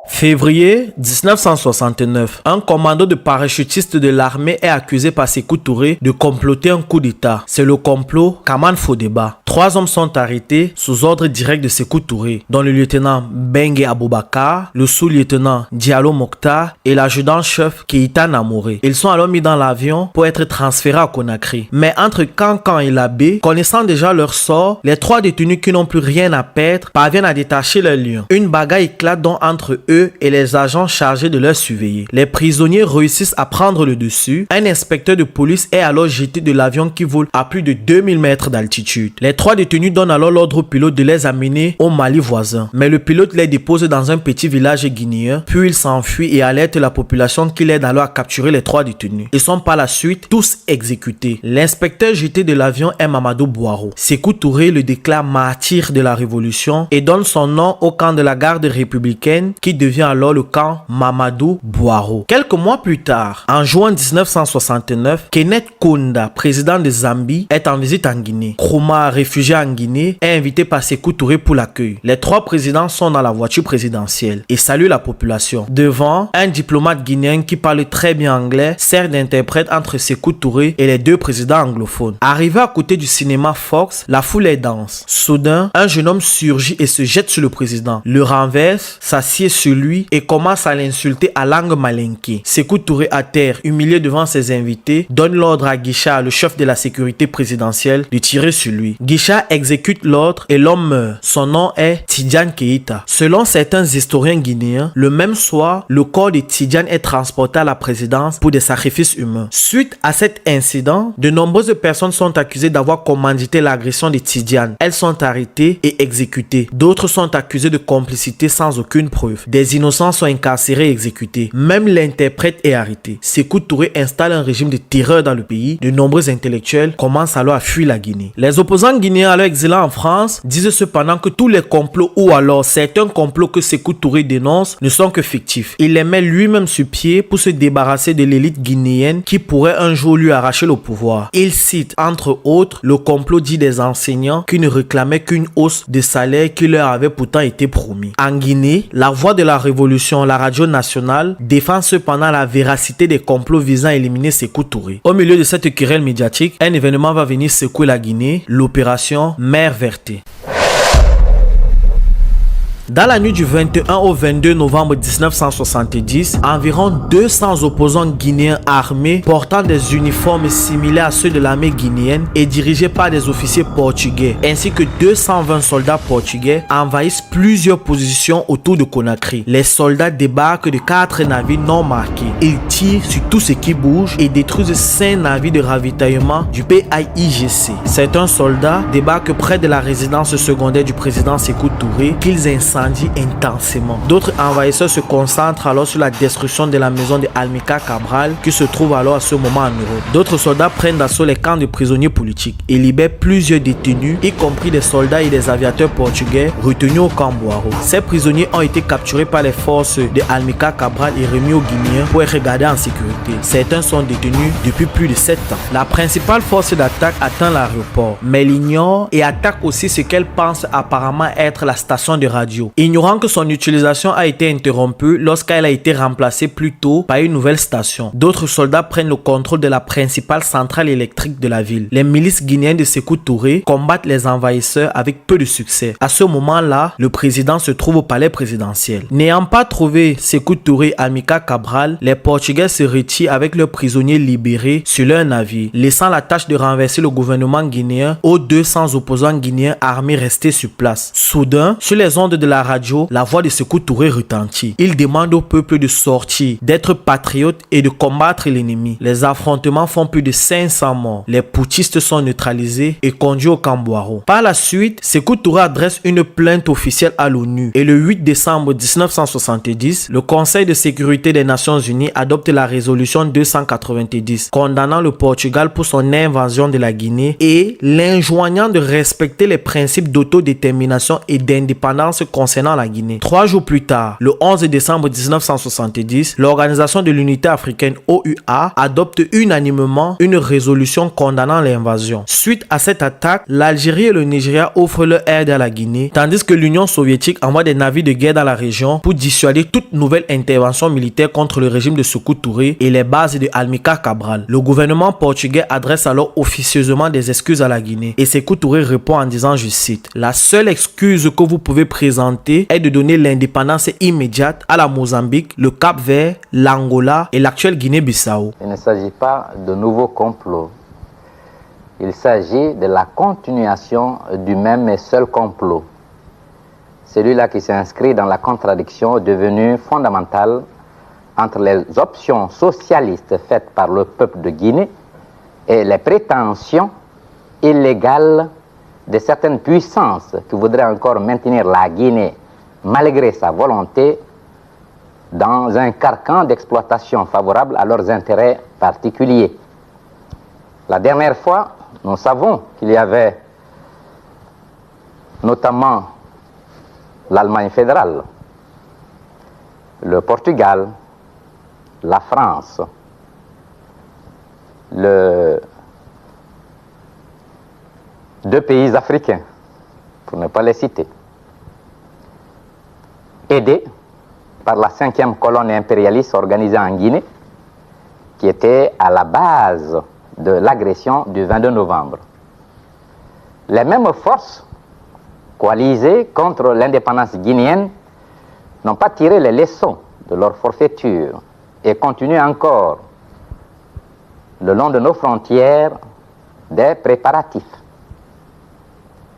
Février 1969, un commando de parachutistes de l'armée est accusé par Sékou Touré de comploter un coup d'État. C'est le complot Kaman Fodeba. 3 hommes sont arrêtés sous ordre direct de Sékou Touré, dont le lieutenant Bengue Aboubakar, le sous-lieutenant Diallo Mokhtar et l'adjudant-chef Keïta Namouré. Ils sont alors mis dans l'avion pour être transférés à Conakry. Mais entre Cancan et Labé, connaissant déjà leur sort, les 3 détenus qui n'ont plus rien à perdre parviennent à détacher leurs liens. Une bagarre éclate donc entre eux et les agents chargés de leur surveiller. Les prisonniers réussissent à prendre le dessus. Un inspecteur de police est alors jeté de l'avion qui vole à plus de 2000 mètres d'altitude. Les 3 détenus donnent alors l'ordre au pilote de les amener au Mali voisin. Mais le pilote les dépose dans un petit village guinéen, puis il s'enfuit et alerte la population qui l'aide alors à capturer les 3 détenus. Ils sont par la suite tous exécutés. L'inspecteur jeté de l'avion est Mamadou Boiro. Sékou Touré le déclare martyr de la révolution et donne son nom au camp de la garde républicaine qui devient alors le camp Mamadou Boiro. Quelques mois plus tard, en juin 1969, Kenneth Kaunda, président de Zambie, est en visite en Guinée. Nkrumah, réfugié en Guinée, est invité par Sékou Touré pour l'accueil. Les 3 présidents sont dans la voiture présidentielle et saluent la population. Devant, un diplomate guinéen qui parle très bien anglais sert d'interprète entre Sékou Touré et les 2 présidents anglophones. Arrivé à côté du cinéma Fox, la foule est dense. Soudain, un jeune homme surgit et se jette sur le président, le renverse, s'assied sur lui et commence à l'insulter à langue malinké. Sékou Touré à terre, humilié devant ses invités, donne l'ordre à Guicha, le chef de la sécurité présidentielle, de tirer sur lui. Guicha exécute l'ordre et l'homme meurt. Son nom est Tidiane Keïta. Selon certains historiens guinéens, le même soir, le corps de Tidiane est transporté à la présidence pour des sacrifices humains. Suite à cet incident, de nombreuses personnes sont accusées d'avoir commandité l'agression de Tidiane. Elles sont arrêtées et exécutées. D'autres sont accusées de complicité sans aucune preuve. Des innocents sont incarcérés et exécutés. Même l'interprète est arrêté. Sékou Touré installe un régime de terreur dans le pays. De nombreux intellectuels commencent alors à fuir la Guinée. Les opposants guinéens alors exilés en France disent cependant que tous les complots ou alors certains complots que Sékou Touré dénonce ne sont que fictifs. Il les met lui-même sur pied pour se débarrasser de l'élite guinéenne qui pourrait un jour lui arracher le pouvoir. Il cite entre autres le complot dit des enseignants qui ne réclamaient qu'une hausse de salaire qui leur avait pourtant été promis. En Guinée, la voix de la révolution, la radio nationale, défend cependant la véracité des complots visant à éliminer Sékou Touré. Au milieu de cette querelle médiatique, un événement va venir secouer la Guinée, l'opération Mer Verte. Dans la nuit du 21 au 22 novembre 1970, environ 200 opposants guinéens armés portant des uniformes similaires à ceux de l'armée guinéenne et dirigés par des officiers portugais, ainsi que 220 soldats portugais envahissent plusieurs positions autour de Conakry. Les soldats débarquent de 4 navires non marqués. Ils tirent sur tout ce qui bouge et détruisent 5 navires de ravitaillement du PAIGC. Certains soldats débarquent près de la résidence secondaire du président Sékou Touré qu'ils installent s'incendia intensément. D'autres envahisseurs se concentrent alors sur la destruction de la maison de Amilcar Cabral qui se trouve alors à ce moment en Europe. D'autres soldats prennent d'assaut les camps de prisonniers politiques et libèrent plusieurs détenus, y compris des soldats et des aviateurs portugais retenus au camp Boiro. Ces prisonniers ont été capturés par les forces de Amilcar Cabral et remis aux Guinéens pour être gardés en sécurité. Certains sont détenus depuis plus de 7 ans. La principale force d'attaque atteint l'aéroport, mais l'ignore et attaque aussi ce qu'elle pense apparemment être la station de radio, ignorant que son utilisation a été interrompue lorsqu'elle a été remplacée plus tôt par une nouvelle station. D'autres soldats prennent le contrôle de la principale centrale électrique de la ville. Les milices guinéennes de Sékou Touré combattent les envahisseurs avec peu de succès. À ce moment-là, le président se trouve au palais présidentiel. N'ayant pas trouvé Sékou Touré et Amilcar Cabral, les Portugais se retirent avec leurs prisonniers libérés sur leur navire, laissant la tâche de renverser le gouvernement guinéen aux 200 opposants guinéens armés restés sur place. Soudain, sur les ondes de la radio, la voix de Sékou Touré retentit. Il demande au peuple de sortir, d'être patriote et de combattre l'ennemi. Les affrontements font plus de 500 morts. Les putschistes sont neutralisés et conduits au camp Boiro. Par la suite, Sékou Touré adresse une plainte officielle à l'ONU et le 8 décembre 1970, le Conseil de sécurité des Nations Unies adopte la résolution 290 condamnant le Portugal pour son invasion de la Guinée et l'enjoignant de respecter les principes d'autodétermination et d'indépendance concernant la Guinée. 3 jours plus tard, le 11 décembre 1970, l'Organisation de l'Unité africaine OUA adopte unanimement une résolution condamnant l'invasion. Suite à cette attaque, l'Algérie et le Nigeria offrent leur aide à la Guinée, tandis que l'Union soviétique envoie des navires de guerre dans la région pour dissuader toute nouvelle intervention militaire contre le régime de Sékou Touré et les bases de Amilcar Cabral. Le gouvernement portugais adresse alors officieusement des excuses à la Guinée et Sékou Touré répond en disant, je cite, « La seule excuse que vous pouvez présenter est de donner l'indépendance immédiate à la Mozambique, le Cap-Vert, l'Angola et l'actuelle Guinée-Bissau. » Il ne s'agit pas de nouveaux complots. Il s'agit de la continuation du même et seul complot. Celui-là qui s'inscrit dans la contradiction devenue fondamentale entre les options socialistes faites par le peuple de Guinée et les prétentions illégales de certaines puissances qui voudraient encore maintenir la Guinée, malgré sa volonté, dans un carcan d'exploitation favorable à leurs intérêts particuliers. La dernière fois, nous savons qu'il y avait notamment l'Allemagne fédérale, le Portugal, la France, deux pays africains, pour ne pas les citer, aidés par la 5e colonne impérialiste organisée en Guinée, qui était à la base de l'agression du 22 novembre. Les mêmes forces coalisées contre l'indépendance guinéenne n'ont pas tiré les leçons de leur forfaiture et continuent encore le long de nos frontières des préparatifs.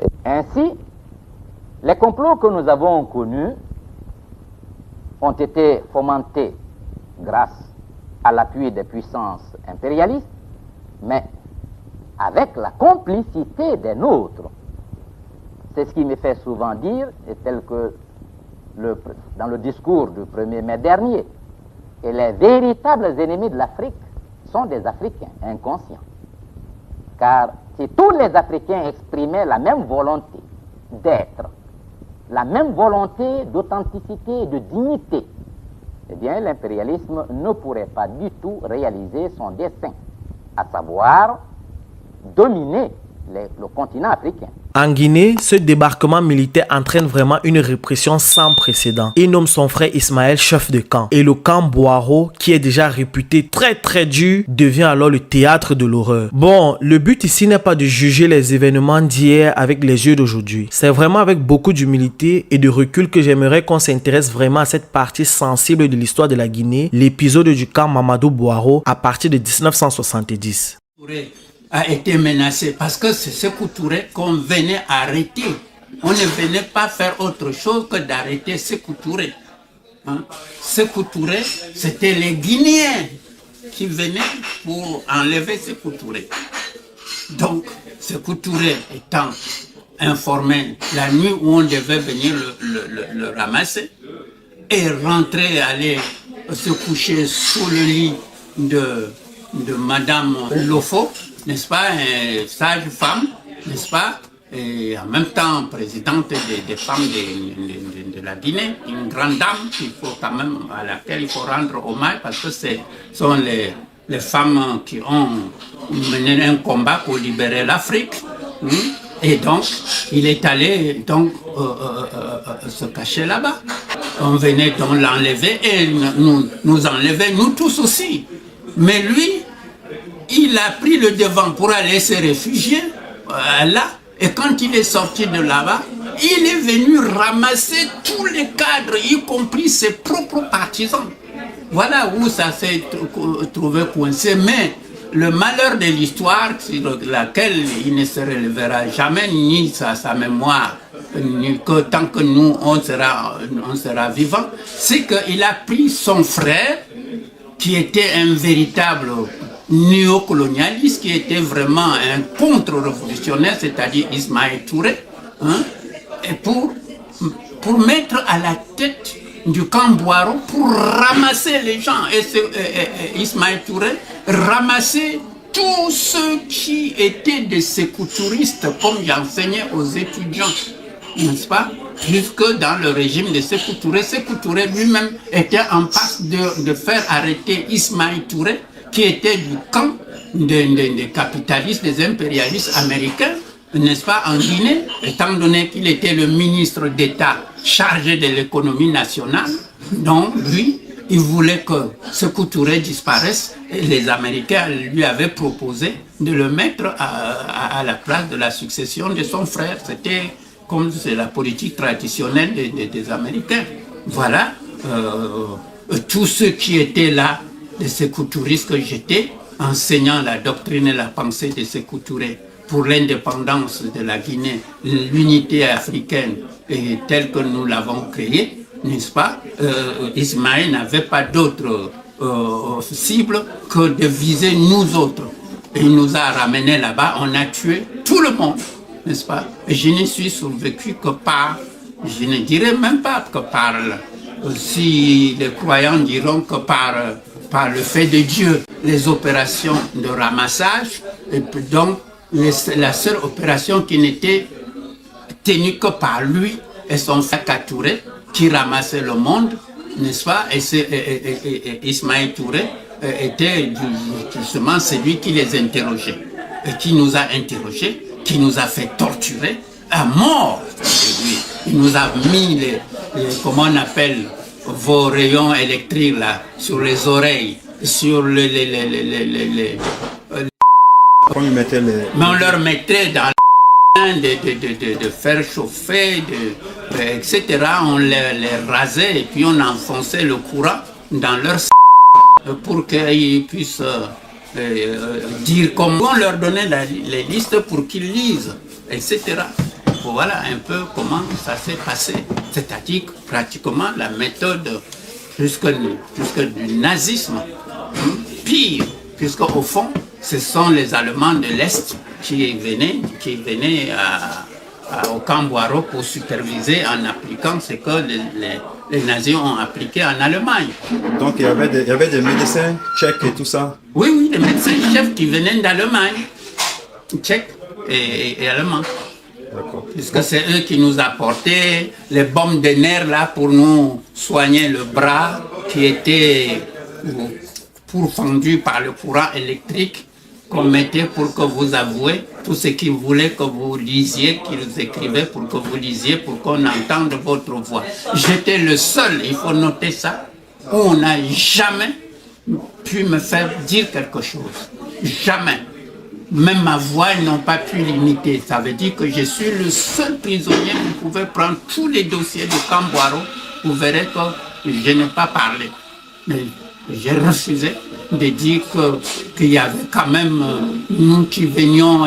Et ainsi, les complots que nous avons connus ont été fomentés grâce à l'appui des puissances impérialistes, mais avec la complicité des nôtres. C'est ce qui me fait souvent dire, et tel que dans le discours du 1er mai dernier, que les véritables ennemis de l'Afrique sont des Africains inconscients. Car si tous les Africains exprimaient la même volonté d'être, la même volonté d'authenticité et de dignité, eh bien l'impérialisme ne pourrait pas du tout réaliser son dessein, à savoir dominer le continent africain. En Guinée, ce débarquement militaire entraîne vraiment une répression sans précédent. Il nomme son frère Ismaël chef de camp. Et le camp Boiro, qui est déjà réputé très dur, devient alors le théâtre de l'horreur. Bon, le but ici n'est pas de juger les événements d'hier avec les yeux d'aujourd'hui. C'est vraiment avec beaucoup d'humilité et de recul que j'aimerais qu'on s'intéresse vraiment à cette partie sensible de l'histoire de la Guinée, l'épisode du camp Mamadou Boiro à partir de 1970. A été menacé parce que c'est Sékou Touré qu'on venait arrêter. On ne venait pas faire autre chose que d'arrêter Sékou Touré. Sékou Touré, c'était les Guinéens qui venaient pour enlever Sékou Touré. Donc, Sékou Touré étant informé la nuit où on devait venir le ramasser et rentrer, aller se coucher sous le lit de Madame Lofo, n'est-ce pas, une sage femme, n'est-ce pas, et en même temps présidente des femmes de la Guinée, une grande dame qu'il faut quand même, à laquelle il faut rendre hommage parce que ce sont les femmes qui ont mené un combat pour libérer l'Afrique. Et donc, il est allé donc, se cacher là-bas. On venait donc l'enlever et nous enlever, nous tous aussi. Mais lui, il a pris le devant pour aller se réfugier là. Et quand il est sorti de là-bas, il est venu ramasser tous les cadres, y compris ses propres partisans. Voilà où ça s'est trouvé coincé. Mais le malheur de l'histoire, sur laquelle il ne se relèvera jamais, ni sa mémoire, ni que tant que nous, on sera vivants, c'est qu'il a pris son frère, qui était un véritable néocolonialiste, qui était vraiment un contre-révolutionnaire, c'est-à-dire Ismaël Touré, et pour mettre à la tête du camp Boiro pour ramasser les gens. Et Ismaël Touré ramassait tous ceux qui étaient des sécoutouristes, comme j'enseignais aux étudiants, n'est-ce pas? Jusque dans le régime de Sékou Touré. Sékou Touré lui-même était en passe de faire arrêter Ismaël Touré, qui était du camp des capitalistes, des impérialistes américains, n'est-ce pas, en Guinée, étant donné qu'il était le ministre d'État chargé de l'économie nationale. Donc, lui, il voulait que Sékou Touré disparaisse et les Américains lui avaient proposé de le mettre à la place de la succession de son frère. C'était comme c'est la politique traditionnelle des Américains. Voilà, tous ceux qui étaient là, de Sékou Touristes que j'étais, enseignant la doctrine et la pensée de Sékou Touré pour l'indépendance de la Guinée, l'unité africaine telle que nous l'avons créée, n'est-ce pas? Ismaël n'avait pas d'autre cible que de viser nous autres. Et il nous a ramenés là-bas, on a tué tout le monde, n'est-ce pas? Et je n'y suis survécu que par, je ne dirais même pas que par, si les croyants diront que par le fait de Dieu, les opérations de ramassage, et puis donc la seule opération qui n'était tenue que par lui et son frère Touré, qui ramassait le monde, n'est-ce pas? Et Ismaël Touré était justement celui qui les interrogeait, et qui nous a interrogés, qui nous a fait torturer à mort. Il nous a mis comment on appelle, vos rayons électriques là, sur les oreilles, sur mais on leur mettait dans de faire chauffer, etc. On les rasait et puis on enfonçait le courant dans leur pour qu'ils puissent dire comment. On leur donnait les listes pour qu'ils lisent, etc. Voilà un peu comment ça s'est passé. C'est-à-dire pratiquement la méthode jusque du nazisme. Pire, puisqu'au fond, ce sont les Allemands de l'Est qui venaient au camp Boiro pour superviser en appliquant ce que les nazis ont appliqué en Allemagne. Donc il y avait des médecins tchèques et tout ça? Oui, des médecins chefs qui venaient d'Allemagne, tchèques et allemands. Puisque c'est eux qui nous apportaient les bombes de nerfs là pour nous soigner le bras qui était pourfendu par le courant électrique qu'on mettait pour que vous avouiez tout ce qu'ils voulaient que vous lisiez, qu'ils écrivaient pour que vous lisiez, pour qu'on entende votre voix. J'étais le seul, il faut noter ça, où on n'a jamais pu me faire dire quelque chose. Jamais. Même ma voix, ils n'ont pas pu l'imiter. Ça veut dire que je suis le seul prisonnier qui pouvait prendre tous les dossiers de camp Boiro. Vous verrez que je n'ai pas parlé. Mais j'ai refusé de dire qu'il y avait quand même nous qui venions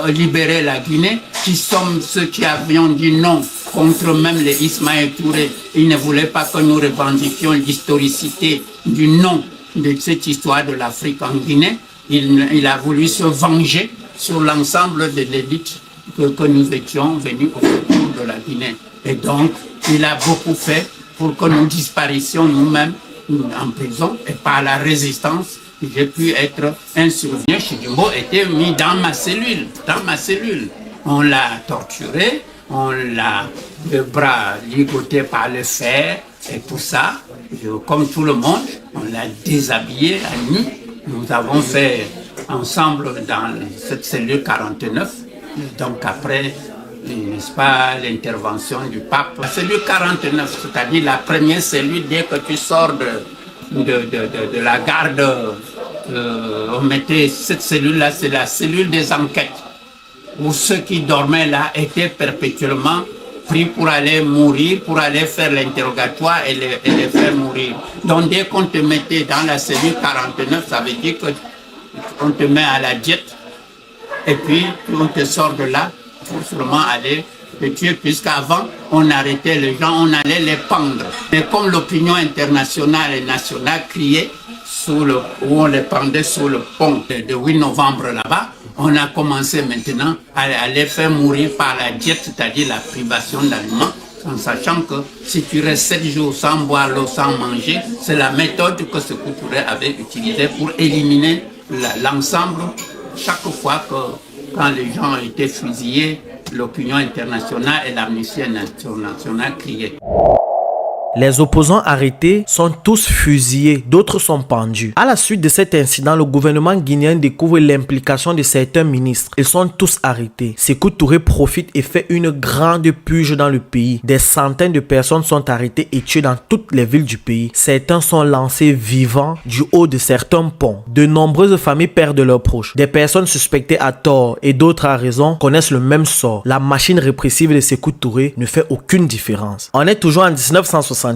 libérer la Guinée, qui sommes ceux qui avions dit non contre même les Ismaël Touré. Ils ne voulaient pas que nous revendiquions l'historicité du nom de cette histoire de l'Afrique en Guinée. Il a voulu se venger sur l'ensemble de l'élite que nous étions venus au secours de la Guinée. Et donc, il a beaucoup fait pour que nous disparissions nous-mêmes en prison et par la résistance, j'ai pu être un survivant. Chidimbo était mis dans ma cellule. On l'a torturé, on l'a le bras ligoté par le fer et tout ça. Comme tout le monde, on l'a déshabillé à nu. Nous avons fait ensemble dans cette cellule 49. Donc après, n'est-ce pas, l'intervention du pape. La cellule 49, c'est-à-dire la première cellule, dès que tu sors de la garde, on mettait cette cellule-là, c'est la cellule des enquêtes, où ceux qui dormaient là étaient perpétuellement pris pour aller mourir, pour aller faire l'interrogatoire et les faire mourir. Donc dès qu'on te mettait dans la cellule 49, ça veut dire qu'on te met à la diète, et puis on te sort de là pour seulement aller te tuer, puisqu'avant on arrêtait les gens, on allait les pendre. Mais comme l'opinion internationale et nationale criait, où on les pendait sous le pont de 8 novembre là-bas, on a commencé maintenant à les faire mourir par la diète, c'est-à-dire la privation d'aliments, en sachant que si tu restes 7 jours sans boire l'eau, sans manger, c'est la méthode que Sékou Touré avait utilisée pour éliminer l'ensemble. Chaque fois quand les gens étaient fusillés, l'opinion internationale et l'Amnesty internationale criaient. Les opposants arrêtés sont tous fusillés, d'autres sont pendus. À la suite de cet incident, le gouvernement guinéen découvre l'implication de certains ministres. Ils sont tous arrêtés. Sékou Touré profite et fait une grande purge dans le pays. Des centaines de personnes sont arrêtées et tuées dans toutes les villes du pays. Certains sont lancés vivants du haut de certains ponts. De nombreuses familles perdent leurs proches. Des personnes suspectées à tort et d'autres à raison connaissent le même sort. La machine répressive de Sékou Touré ne fait aucune différence. On est toujours en 1970.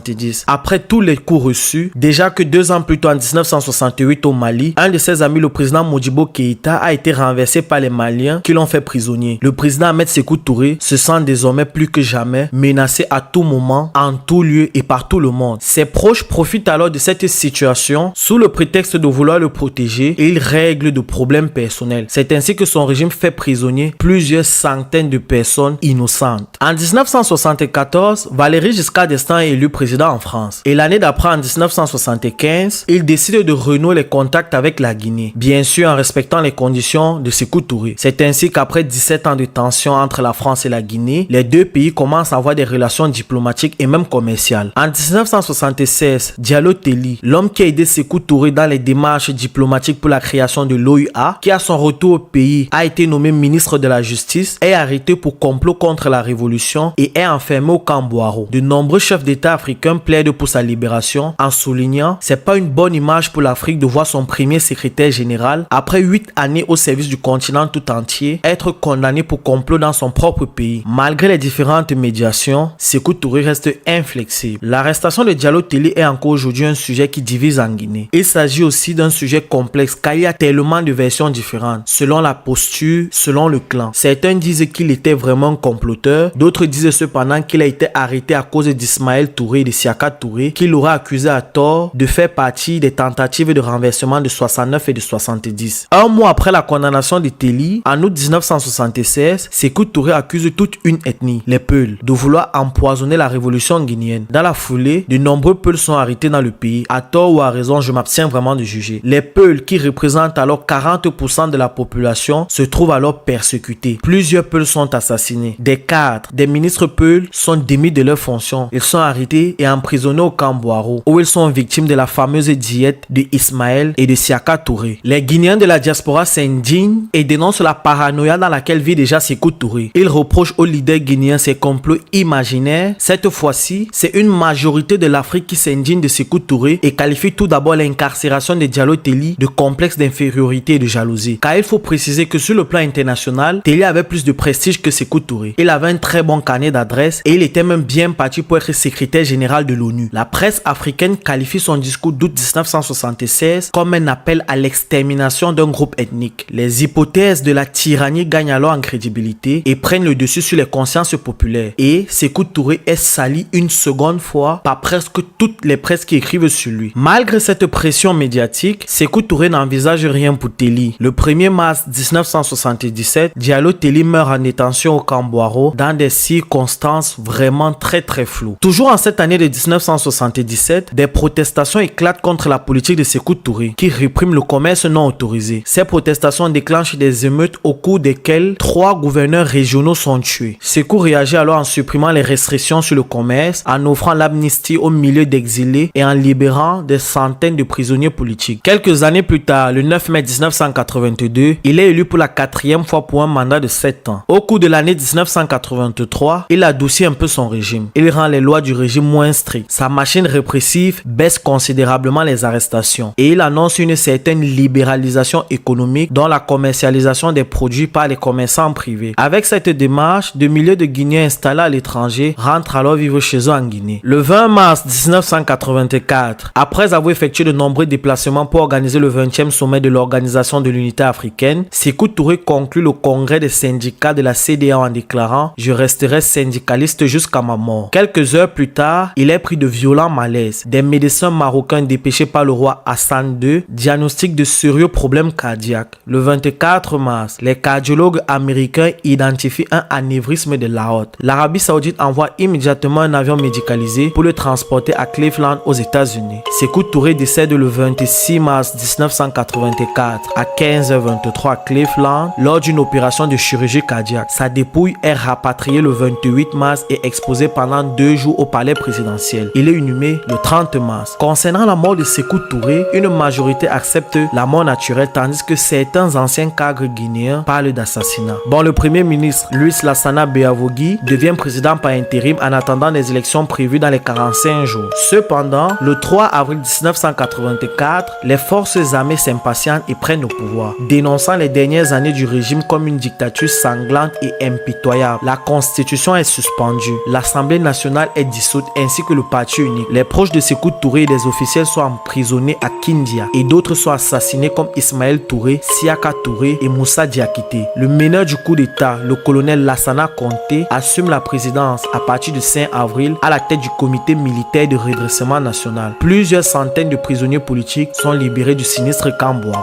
Après tous les coups reçus, déjà que 2 ans plus tôt en 1968 au Mali, un de ses amis, le président Modibo Keïta, a été renversé par les Maliens qui l'ont fait prisonnier. Le président Ahmed Sékou Touré se sent désormais plus que jamais menacé à tout moment, en tout lieu et par tout le monde. Ses proches profitent alors de cette situation sous le prétexte de vouloir le protéger et ils règlent de problèmes personnels. C'est ainsi que son régime fait prisonnier plusieurs centaines de personnes innocentes. En 1974, Valéry Giscard d'Estaing est élu président en France. Et l'année d'après, en 1975, il décide de renouer les contacts avec la Guinée, bien sûr en respectant les conditions de Sékou Touré. C'est ainsi qu'après 17 ans de tension entre la France et la Guinée, les deux pays commencent à avoir des relations diplomatiques et même commerciales. En 1976, Diallo Telli, l'homme qui a aidé Sékou Touré dans les démarches diplomatiques pour la création de l'OUA, qui à son retour au pays a été nommé ministre de la Justice, est arrêté pour complot contre la révolution et est enfermé au camp Boiro. De nombreux chefs d'État africain plaide pour sa libération en soulignant « C'est pas une bonne image pour l'Afrique de voir son premier secrétaire général, après 8 années au service du continent tout entier, être condamné pour complot dans son propre pays. » Malgré les différentes médiations, Sékou Touré reste inflexible. L'arrestation de Diallo Telli est encore aujourd'hui un sujet qui divise en Guinée. Il s'agit aussi d'un sujet complexe car il y a tellement de versions différentes, selon la posture, selon le clan. Certains disent qu'il était vraiment un comploteur, d'autres disent cependant qu'il a été arrêté à cause d'Ismaël Touré et de Siaka Touré, qui l'aura accusé à tort de faire partie des tentatives de renversement de 69 et de 70. Un mois après la condamnation de Telli, en août 1976, Sékou Touré accuse toute une ethnie, les Peuls, de vouloir empoisonner la révolution guinéenne. Dans la foulée, de nombreux Peuls sont arrêtés dans le pays, à tort ou à raison, je m'abstiens vraiment de juger. Les Peuls, qui représentent alors 40% de la population, se trouvent alors persécutés. Plusieurs Peuls sont assassinés. Des cadres, des ministres Peuls sont démis de leurs fonctions. Ils sont arrêtés et emprisonnés au camp Boiro, où ils sont victimes de la fameuse diète de Ismaël et de Siaka Touré. Les Guinéens de la diaspora s'indignent et dénoncent la paranoïa dans laquelle vit déjà Sékou Touré. Ils reprochent aux leaders guinéens ces complots imaginaires. Cette fois-ci, c'est une majorité de l'Afrique qui s'indigne de Sékou Touré et qualifie tout d'abord l'incarcération de Diallo Telli de complexe d'infériorité et de jalousie. Car il faut préciser que sur le plan international, Telli avait plus de prestige que Sékou Touré. Il avait un très bon carnet d'adresses et il était même bien parti pour être secrétaire général de l'ONU. La presse africaine qualifie son discours d'août 1976 comme un appel à l'extermination d'un groupe ethnique. Les hypothèses de la tyrannie gagnent alors en crédibilité et prennent le dessus sur les consciences populaires. Et Sékou Touré est sali une seconde fois par presque toutes les presses qui écrivent sur lui. Malgré cette pression médiatique, Sékou Touré n'envisage rien pour Téli. Le 1er mars 1977, Diallo Téli meurt en détention au camp Boiro dans des circonstances vraiment très floues. Toujours en cette année de 1977, des protestations éclatent contre la politique de Sékou Touré qui réprime le commerce non autorisé. Ces protestations déclenchent des émeutes au cours desquelles 3 gouverneurs régionaux sont tués. Sékou réagit alors en supprimant les restrictions sur le commerce, en offrant l'amnistie aux milliers d'exilés et en libérant des centaines de prisonniers politiques. Quelques années plus tard, le 9 mai 1982, il est élu pour la 4e fois pour un mandat de 7 ans. Au cours de l'année 1983, il adoucit un peu son régime. Il rend les lois du régime moins strictes. Sa machine répressive baisse considérablement les arrestations et il annonce une certaine libéralisation économique dont la commercialisation des produits par les commerçants privés. Avec cette démarche, de milliers de Guinéens installés à l'étranger rentrent alors vivre chez eux en Guinée. Le 20 mars 1984, après avoir effectué de nombreux déplacements pour organiser le 20e sommet de l'Organisation de l'Unité africaine, Sékou Touré conclut le congrès des syndicats de la CEDEAO en déclarant « Je resterai syndicaliste jusqu'à ma mort ». Quelques heures plus tard, il est pris de violents malaises. Des médecins marocains dépêchés par le roi Hassan II diagnostiquent de sérieux problèmes cardiaques. Le 24 mars, les cardiologues américains identifient un anévrisme de l'aorte. L'Arabie Saoudite envoie immédiatement un avion médicalisé pour le transporter à Cleveland aux États-Unis. Sékou Touré décède le 26 mars 1984 à 15h23 à Cleveland lors d'une opération de chirurgie cardiaque. Sa dépouille est rapatriée le 28 mars et exposée pendant 2 jours au palais présidentiel. Il est inhumé le 30 mars. Concernant la mort de Sékou Touré, une majorité accepte la mort naturelle tandis que certains anciens cadres guinéens parlent d'assassinat. Bon, le premier ministre Louis Lassana Béavogui devient président par intérim en attendant les élections prévues dans les 45 jours. Cependant, le 3 avril 1984, les forces armées s'impatientent et prennent le pouvoir, dénonçant les dernières années du régime comme une dictature sanglante et impitoyable. La constitution est suspendue, l'Assemblée nationale est dissoute ainsi que le parti unique. Les proches de Sékou Touré et des officiels sont emprisonnés à Kindia et d'autres sont assassinés comme Ismaël Touré, Siaka Touré et Moussa Diakité. Le meneur du coup d'État, le colonel Lassana Conté, assume la présidence à partir du 5 avril à la tête du comité militaire de redressement national. Plusieurs centaines de prisonniers politiques sont libérés du sinistre camp Boiro.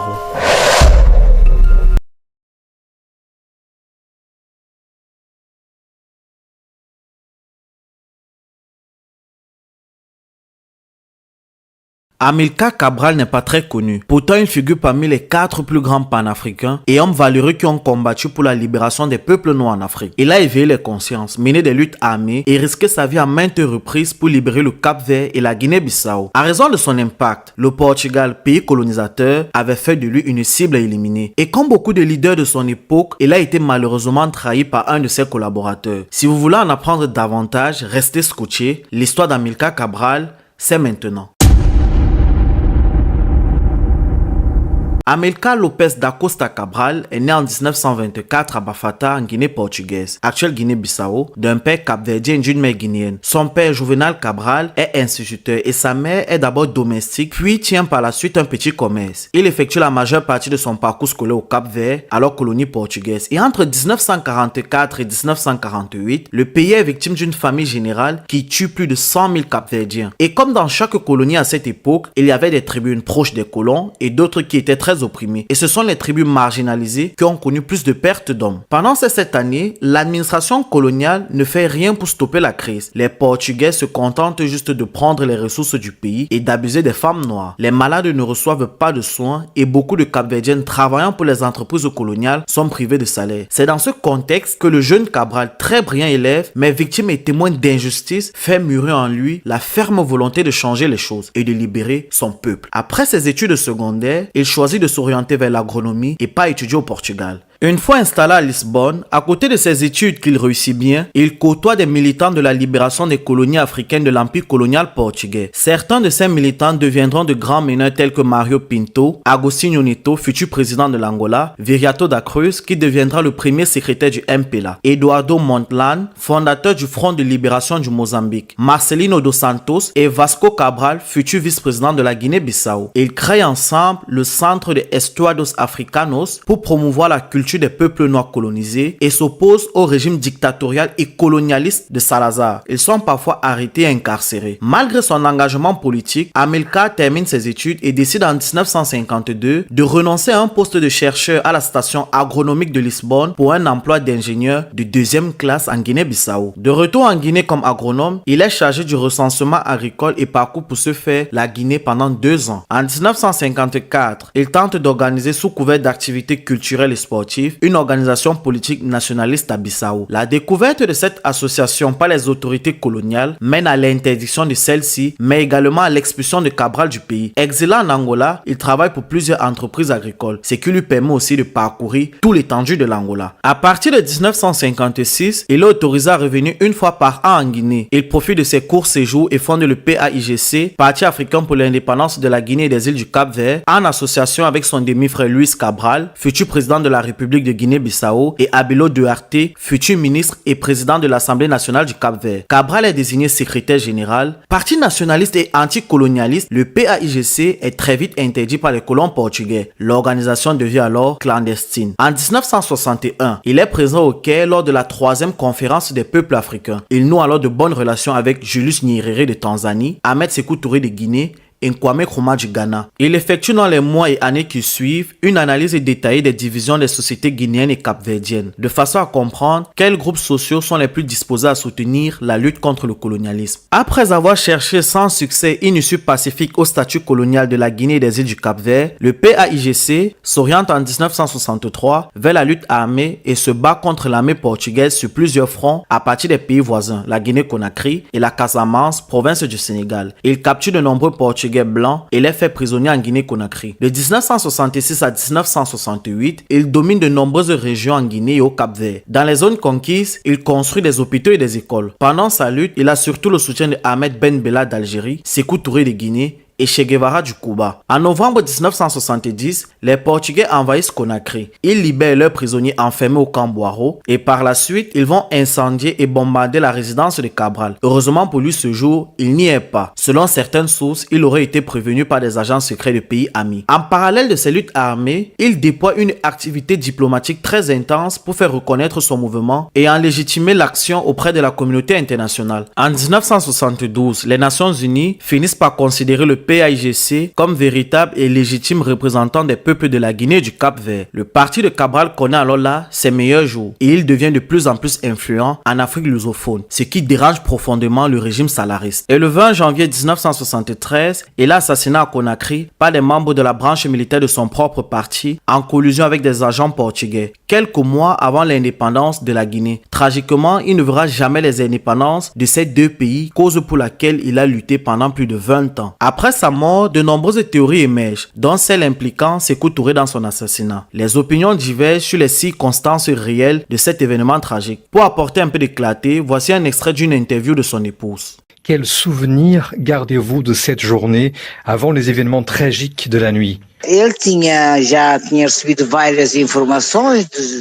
Amilcar Cabral n'est pas très connu. Pourtant, il figure parmi les 4 plus grands panafricains et hommes valeureux qui ont combattu pour la libération des peuples noirs en Afrique. Il a éveillé les consciences, mené des luttes armées et risqué sa vie à maintes reprises pour libérer le Cap-Vert et la Guinée-Bissau. À raison de son impact, le Portugal, pays colonisateur, avait fait de lui une cible à éliminer. Et comme beaucoup de leaders de son époque, il a été malheureusement trahi par un de ses collaborateurs. Si vous voulez en apprendre davantage, restez scotchés. L'histoire d'Amilcar Cabral, c'est maintenant. Amilcar Lopes da Costa Cabral est né en 1924 à Bafata, en Guinée portugaise, actuelle Guinée-Bissau, d'un père capverdien et d'une mère guinéenne. Son père, Juvenal Cabral, est instituteur et sa mère est d'abord domestique, puis tient par la suite un petit commerce. Il effectue la majeure partie de son parcours scolaire au Cap-Vert, alors colonie portugaise. Et entre 1944 et 1948, le pays est victime d'une famine générale qui tue plus de 100 000 Capverdiens. Et comme dans chaque colonie à cette époque, il y avait des tribus proches des colons et d'autres qui étaient très opprimés. Et ce sont les tribus marginalisées qui ont connu plus de pertes d'hommes. Pendant ces 7 années, l'administration coloniale ne fait rien pour stopper la crise. Les Portugais se contentent juste de prendre les ressources du pays et d'abuser des femmes noires. Les malades ne reçoivent pas de soins et beaucoup de Capverdiens travaillant pour les entreprises coloniales sont privés de salaire. C'est dans ce contexte que le jeune Cabral, très brillant élève, mais victime et témoin d'injustice, fait mûrir en lui la ferme volonté de changer les choses et de libérer son peuple. Après ses études secondaires, il choisit de s'orienter vers l'agronomie et pas étudier au Portugal. Une fois installé à Lisbonne, à côté de ses études qu'il réussit bien, il côtoie des militants de la libération des colonies africaines de l'empire colonial portugais. Certains de ces militants deviendront de grands meneurs tels que Mario Pinto, Agostinho Neto, futur président de l'Angola, Viriato da Cruz, qui deviendra le premier secrétaire du MPLA, Eduardo Mondlane, fondateur du Front de libération du Mozambique, Marcelino dos Santos et Vasco Cabral, futur vice-président de la Guinée-Bissau. Ils créent ensemble le Centre de Estudos Africanos pour promouvoir la culture des peuples noirs colonisés et s'opposent au régime dictatorial et colonialiste de Salazar. Ils sont parfois arrêtés et incarcérés. Malgré son engagement politique, Amilcar termine ses études et décide en 1952 de renoncer à un poste de chercheur à la station agronomique de Lisbonne pour un emploi d'ingénieur de deuxième classe en Guinée-Bissau. De retour en Guinée comme agronome, il est chargé du recensement agricole et parcourt pour ce faire la Guinée pendant 2 ans. En 1954, il tente d'organiser sous couvert d'activités culturelles et sportives une organisation politique nationaliste à Bissau. La découverte de cette association par les autorités coloniales mène à l'interdiction de celle-ci, mais également à l'expulsion de Cabral du pays. Exilé en Angola, il travaille pour plusieurs entreprises agricoles, ce qui lui permet aussi de parcourir tout l'étendue de l'Angola. À partir de 1956, il est autorisé à revenir une fois par an en Guinée. Il profite de ses courts séjours et fonde le PAIGC, Parti africain pour l'indépendance de la Guinée et des îles du Cap-Vert, en association avec son demi-frère Luis Cabral, futur président de la République de Guinée-Bissau, et Abelo Duarte, futur ministre et président de l'Assemblée nationale du Cap-Vert. Cabral est désigné secrétaire général. Parti nationaliste et anticolonialiste, le PAIGC est très vite interdit par les colons portugais. L'organisation devient alors clandestine. En 1961, il est présent au Caire lors de la 3e conférence des peuples africains. Il noue alors de bonnes relations avec Julius Nyerere de Tanzanie, Ahmed Sékou Touré de Guinée et Kwame Nkrumah du Ghana. Il effectue dans les mois et années qui suivent une analyse détaillée des divisions des sociétés guinéennes et capverdiennes, de façon à comprendre quels groupes sociaux sont les plus disposés à soutenir la lutte contre le colonialisme. Après avoir cherché sans succès une issue pacifique au statut colonial de la Guinée et des îles du Cap-Vert, le PAIGC s'oriente en 1963 vers la lutte armée et se bat contre l'armée portugaise sur plusieurs fronts à partir des pays voisins, la Guinée-Conakry et la Casamance, province du Sénégal. Il capture de nombreux Portugais blancs et les fait prisonniers en Guinée-Conakry. De 1966 à 1968, il domine de nombreuses régions en Guinée et au Cap-Vert. Dans les zones conquises, il construit des hôpitaux et des écoles. Pendant sa lutte, il a surtout le soutien de Ahmed Ben Bella d'Algérie, Sékou Touré de Guinée et Che Guevara du Cuba. En novembre 1970, les Portugais envahissent Conakry. Ils libèrent leurs prisonniers enfermés au camp Boiro et par la suite, ils vont incendier et bombarder la résidence de Cabral. Heureusement pour lui ce jour, il n'y est pas. Selon certaines sources, il aurait été prévenu par des agents secrets de pays amis. En parallèle de ces luttes armées, il déploie une activité diplomatique très intense pour faire reconnaître son mouvement et en légitimer l'action auprès de la communauté internationale. En 1972, les Nations Unies finissent par considérer le PAIGC comme véritable et légitime représentant des peuples de la Guinée et du Cap-Vert. Le parti de Cabral connaît alors là ses meilleurs jours et il devient de plus en plus influent en Afrique lusophone, ce qui dérange profondément le régime salariste. Et le 20 janvier 1973, il est assassiné à Conakry par des membres de la branche militaire de son propre parti en collusion avec des agents portugais, quelques mois avant l'indépendance de la Guinée. Tragiquement, il ne verra jamais les indépendances de ces deux pays, cause pour laquelle il a lutté pendant plus de 20 ans. Après sa mort, de nombreuses théories émergent, dont celle impliquant Sékou Touré dans son assassinat. Les opinions divergent sur les circonstances réelles de cet événement tragique. Pour apporter un peu de clarté, voici un extrait d'une interview de son épouse. Quel souvenir gardez-vous de cette journée avant les événements tragiques de la nuit ?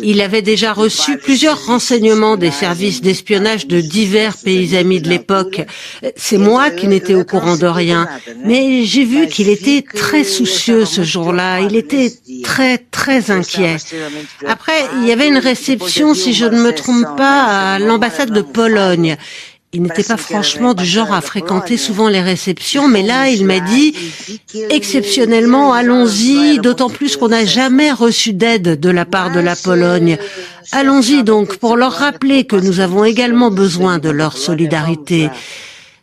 Il avait déjà reçu plusieurs renseignements des services d'espionnage de divers pays amis de l'époque. C'est moi qui n'étais au courant de rien, mais j'ai vu qu'il était très soucieux ce jour-là. Il était très inquiet. Après, il y avait une réception, si je ne me trompe pas, à l'ambassade de Pologne. Il n'était pas franchement du genre à fréquenter souvent les réceptions, mais là, il m'a dit « Exceptionnellement, allons-y, d'autant plus qu'on n'a jamais reçu d'aide de la part de la Pologne. Allons-y donc pour leur rappeler que nous avons également besoin de leur solidarité. »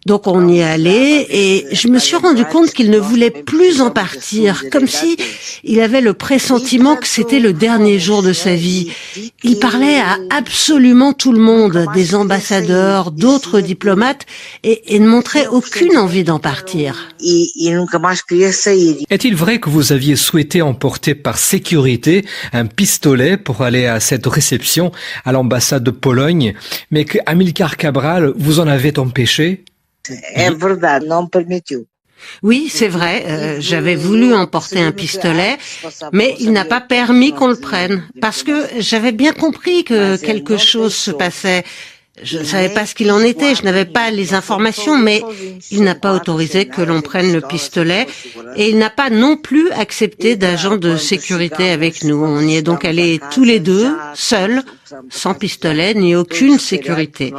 Donc on y est allé et je me suis rendu compte qu'il ne voulait plus en partir, comme si il avait le pressentiment que c'était le dernier jour de sa vie. Il parlait à absolument tout le monde, des ambassadeurs, d'autres diplomates, et ne montrait aucune envie d'en partir. Est-il vrai que vous aviez souhaité emporter par sécurité un pistolet pour aller à cette réception à l'ambassade de Pologne, mais que Amilcar Cabral vous en avait empêché? Oui, c'est vrai, j'avais voulu emporter un pistolet, mais il n'a pas permis qu'on le prenne, parce que j'avais bien compris que quelque chose se passait. Je ne savais pas ce qu'il en était, je n'avais pas les informations, mais il n'a pas autorisé que l'on prenne le pistolet et il n'a pas non plus accepté d'agent de sécurité avec nous. On y est donc allés tous les deux, seuls, sans pistolet ni aucune sécurité.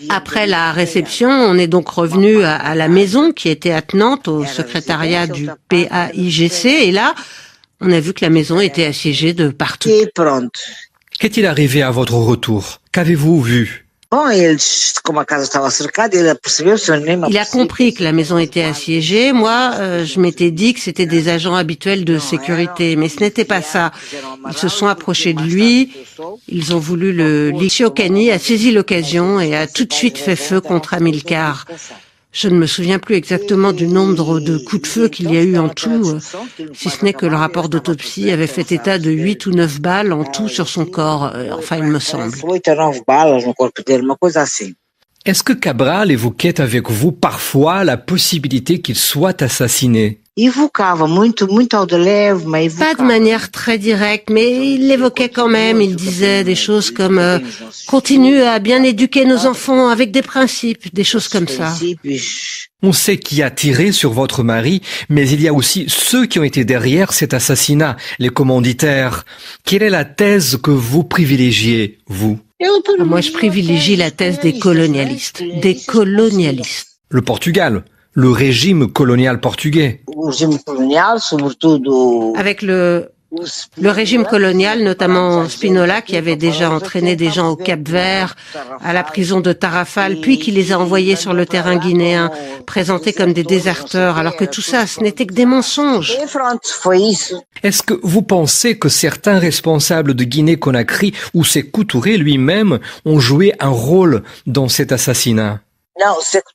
Après la réception, on est donc revenu à la maison qui était attenante au secrétariat du PAIGC et là, on a vu que la maison était assiégée de partout. Qu'est-il arrivé à votre retour? Qu'avez-vous vu? Il a compris que la maison était assiégée. Moi, je m'étais dit que c'était des agents habituels de sécurité, mais ce n'était pas ça. Ils se sont approchés de lui, ils ont voulu le licher. Shokani a saisi l'occasion et a tout de suite fait feu contre Amilcar. Je ne me souviens plus exactement du nombre de coups de feu qu'il y a eu en tout, si ce n'est que le rapport d'autopsie avait fait état de 8 ou 9 balles en tout sur son corps, enfin il me semble. Est-ce que Cabral évoquait avec vous parfois la possibilité qu'il soit assassiné? Pas de manière très directe, mais il l'évoquait quand même. Il disait des choses comme continue à bien éduquer nos enfants avec des principes, des choses comme ça. On sait qui a tiré sur votre mari, mais il y a aussi ceux qui ont été derrière cet assassinat, les commanditaires. Quelle est la thèse que vous privilégiez, vous? Moi, je privilégie la thèse des colonialistes. Des colonialistes. Le Portugal, le régime colonial portugais. Avec le régime colonial, notamment Spinola, qui avait déjà entraîné des gens au Cap-Vert, à la prison de Tarrafal, puis qui les a envoyés sur le terrain guinéen, présentés comme des déserteurs, alors que tout ça, ce n'était que des mensonges. Est-ce que vous pensez que certains responsables de Guinée-Conakry ou Sékou Touré lui-même ont joué un rôle dans cet assassinat? Non, Sékou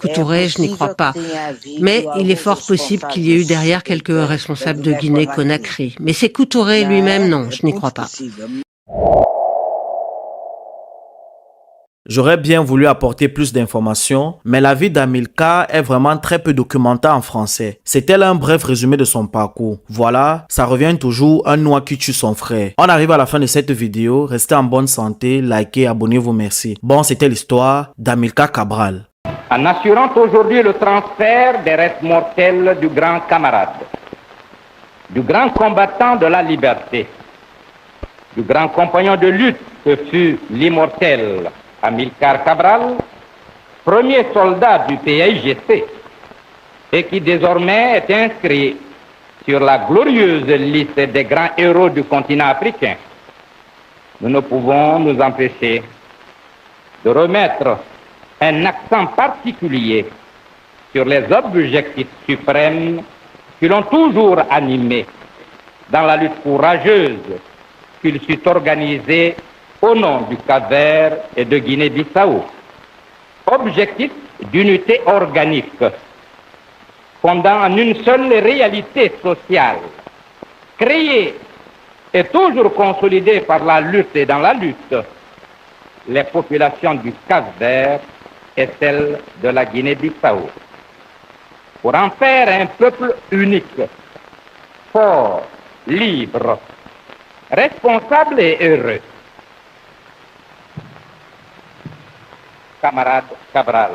Touré, je n'y crois pas. Mais il est fort possible qu'il y ait eu derrière quelques responsables de Guinée-Conakry. Mais Sékou Touré lui-même, non, je n'y crois pas. J'aurais bien voulu apporter plus d'informations, mais la vie d'Amilcar est vraiment très peu documentée en français. C'était là un bref résumé de son parcours. Voilà, ça revient toujours un noir qui tue son frère. On arrive à la fin de cette vidéo, restez en bonne santé, likez, abonnez-vous, merci. Bon, c'était l'histoire d'Amilcar Cabral. En assurant aujourd'hui le transfert des restes mortels du grand camarade, du grand combattant de la liberté, du grand compagnon de lutte que fut l'immortel Amilcar Cabral, premier soldat du PAIGC, et qui désormais est inscrit sur la glorieuse liste des grands héros du continent africain, nous ne pouvons nous empêcher de remettre un accent particulier sur les objectifs suprêmes qui l'ont toujours animé dans la lutte courageuse qu'il sut organiser au nom du Cap-Vert et de Guinée-Bissau. Objectif d'unité organique, fondant en une seule réalité sociale, créée et toujours consolidée par la lutte et dans la lutte, les populations du Cap-Vert et celles de la Guinée-Bissau, pour en faire un peuple unique, fort, libre, responsable et heureux. Camarade Cabral,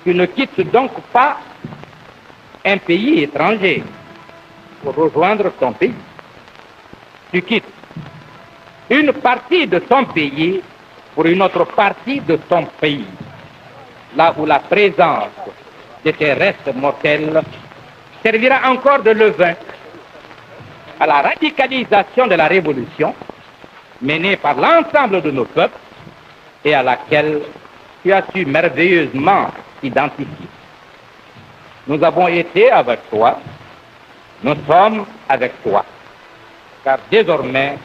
tu ne quittes donc pas un pays étranger pour rejoindre ton pays. Tu quittes une partie de ton pays pour une autre partie de ton pays, là où la présence de tes restes mortels servira encore de levain à la radicalisation de la révolution menée par l'ensemble de nos peuples et à laquelle tu as su merveilleusement t'identifier. Nous avons été avec toi, nous sommes avec toi, car désormais,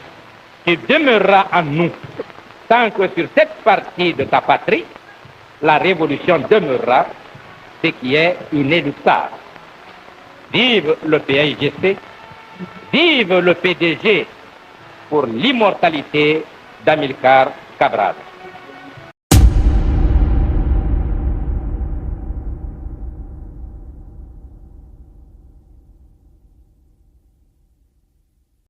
tu demeureras en nous, tant que sur cette partie de ta patrie, la révolution demeurera, ce qui est inéluctable. Vive le PAIGC, vive le PDG pour l'immortalité d'Amilcar Cabral.